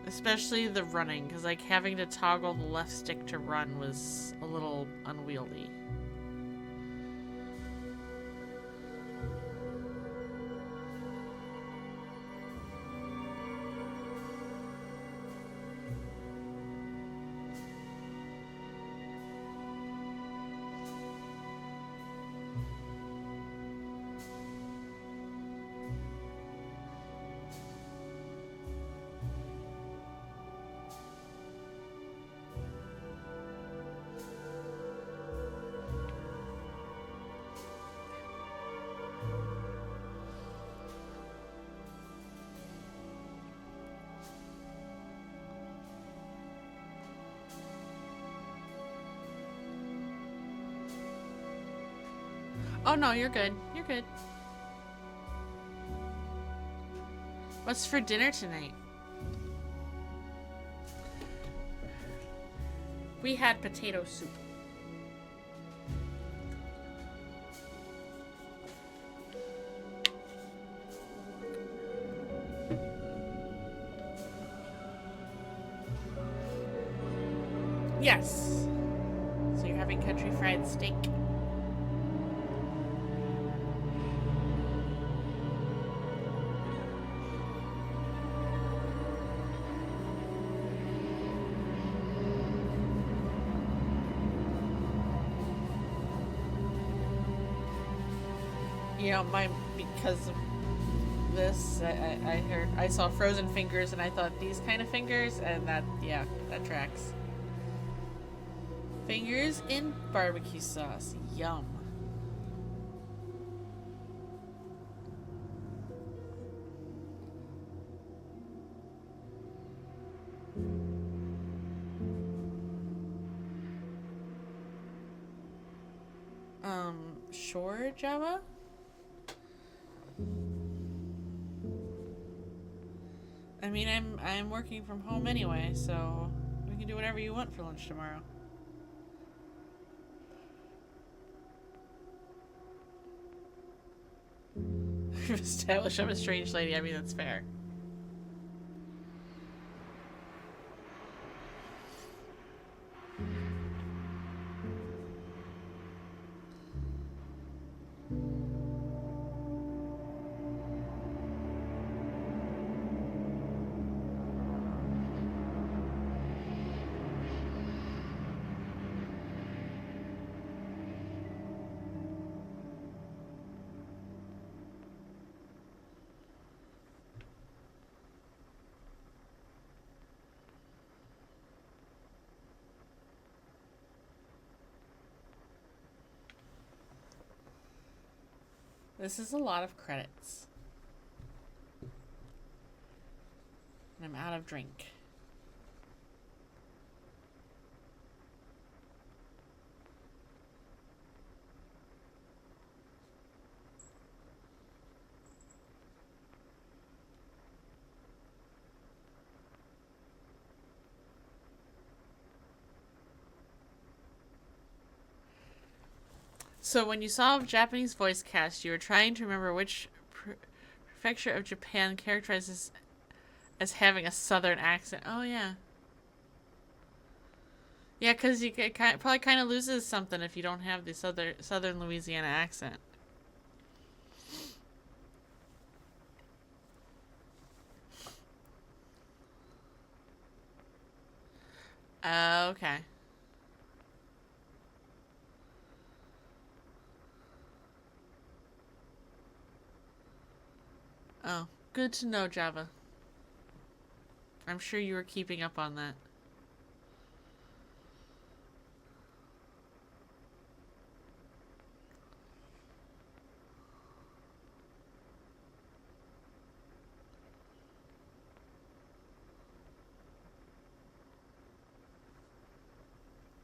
Especially the running, because like having to toggle the left stick to run was a little unwieldy. Oh no, you're good. You're good. What's for dinner tonight? We had potato soup. Yes. So you you're having country fried steak. You know, because of this, I saw frozen fingers and I thought these kind of fingers, and that tracks. Fingers in barbecue sauce. Yum. Sure, Java? I mean, I'm working from home anyway, so we can do whatever you want for lunch tomorrow. Establish I'm a strange lady. I mean, that's fair. This is a lot of credits. And I'm out of drink. So when you saw a Japanese voice cast, you were trying to remember which prefecture of Japan characterizes as having a southern accent. Oh, yeah. Yeah, because you probably kind of loses something if you don't have the southern Louisiana accent. Okay. Oh, good to know, Java. I'm sure you were keeping up on that.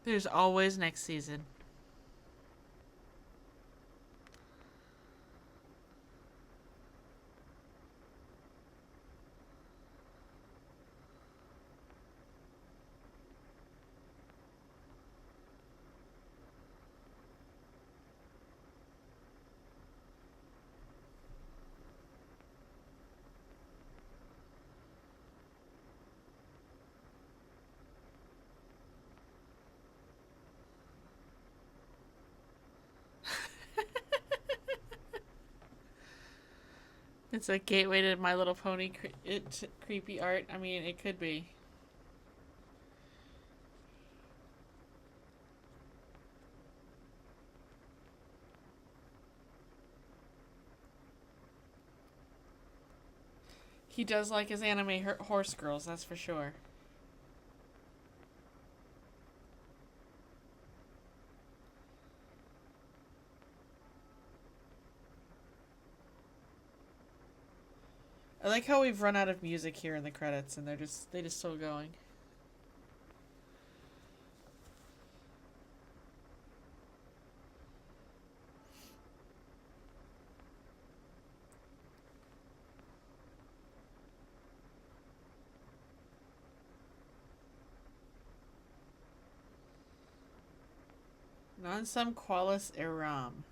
There's always next season. It's a gateway to My Little Pony creepy art. I mean, it could be. He does like his anime horse girls, that's for sure. I like how we've run out of music here in the credits, and they just still going. Non sum qualis eram.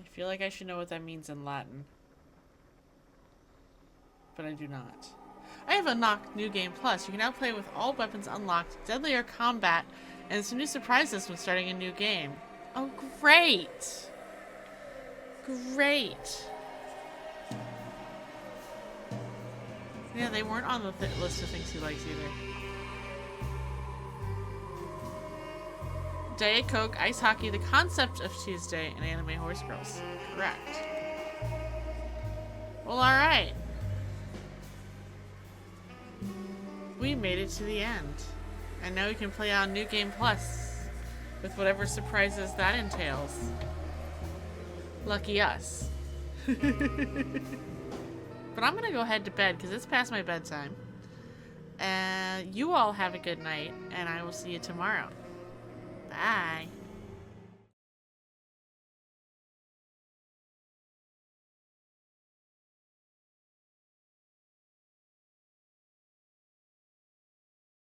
I feel like I should know what that means in Latin. But I do not. I have unlocked New Game Plus. You can now play with all weapons unlocked, deadlier combat, and some new surprises when starting a new game. Oh, great! Great! Yeah, they weren't on the list of things he likes either. Diet Coke, ice hockey, the concept of Tuesday, and anime horse girls. Correct. Well, alright. We made it to the end. And now we can play on New Game Plus with whatever surprises that entails. Lucky us. But I'm gonna go head to bed because it's past my bedtime. And you all have a good night, and I will see you tomorrow. Bye.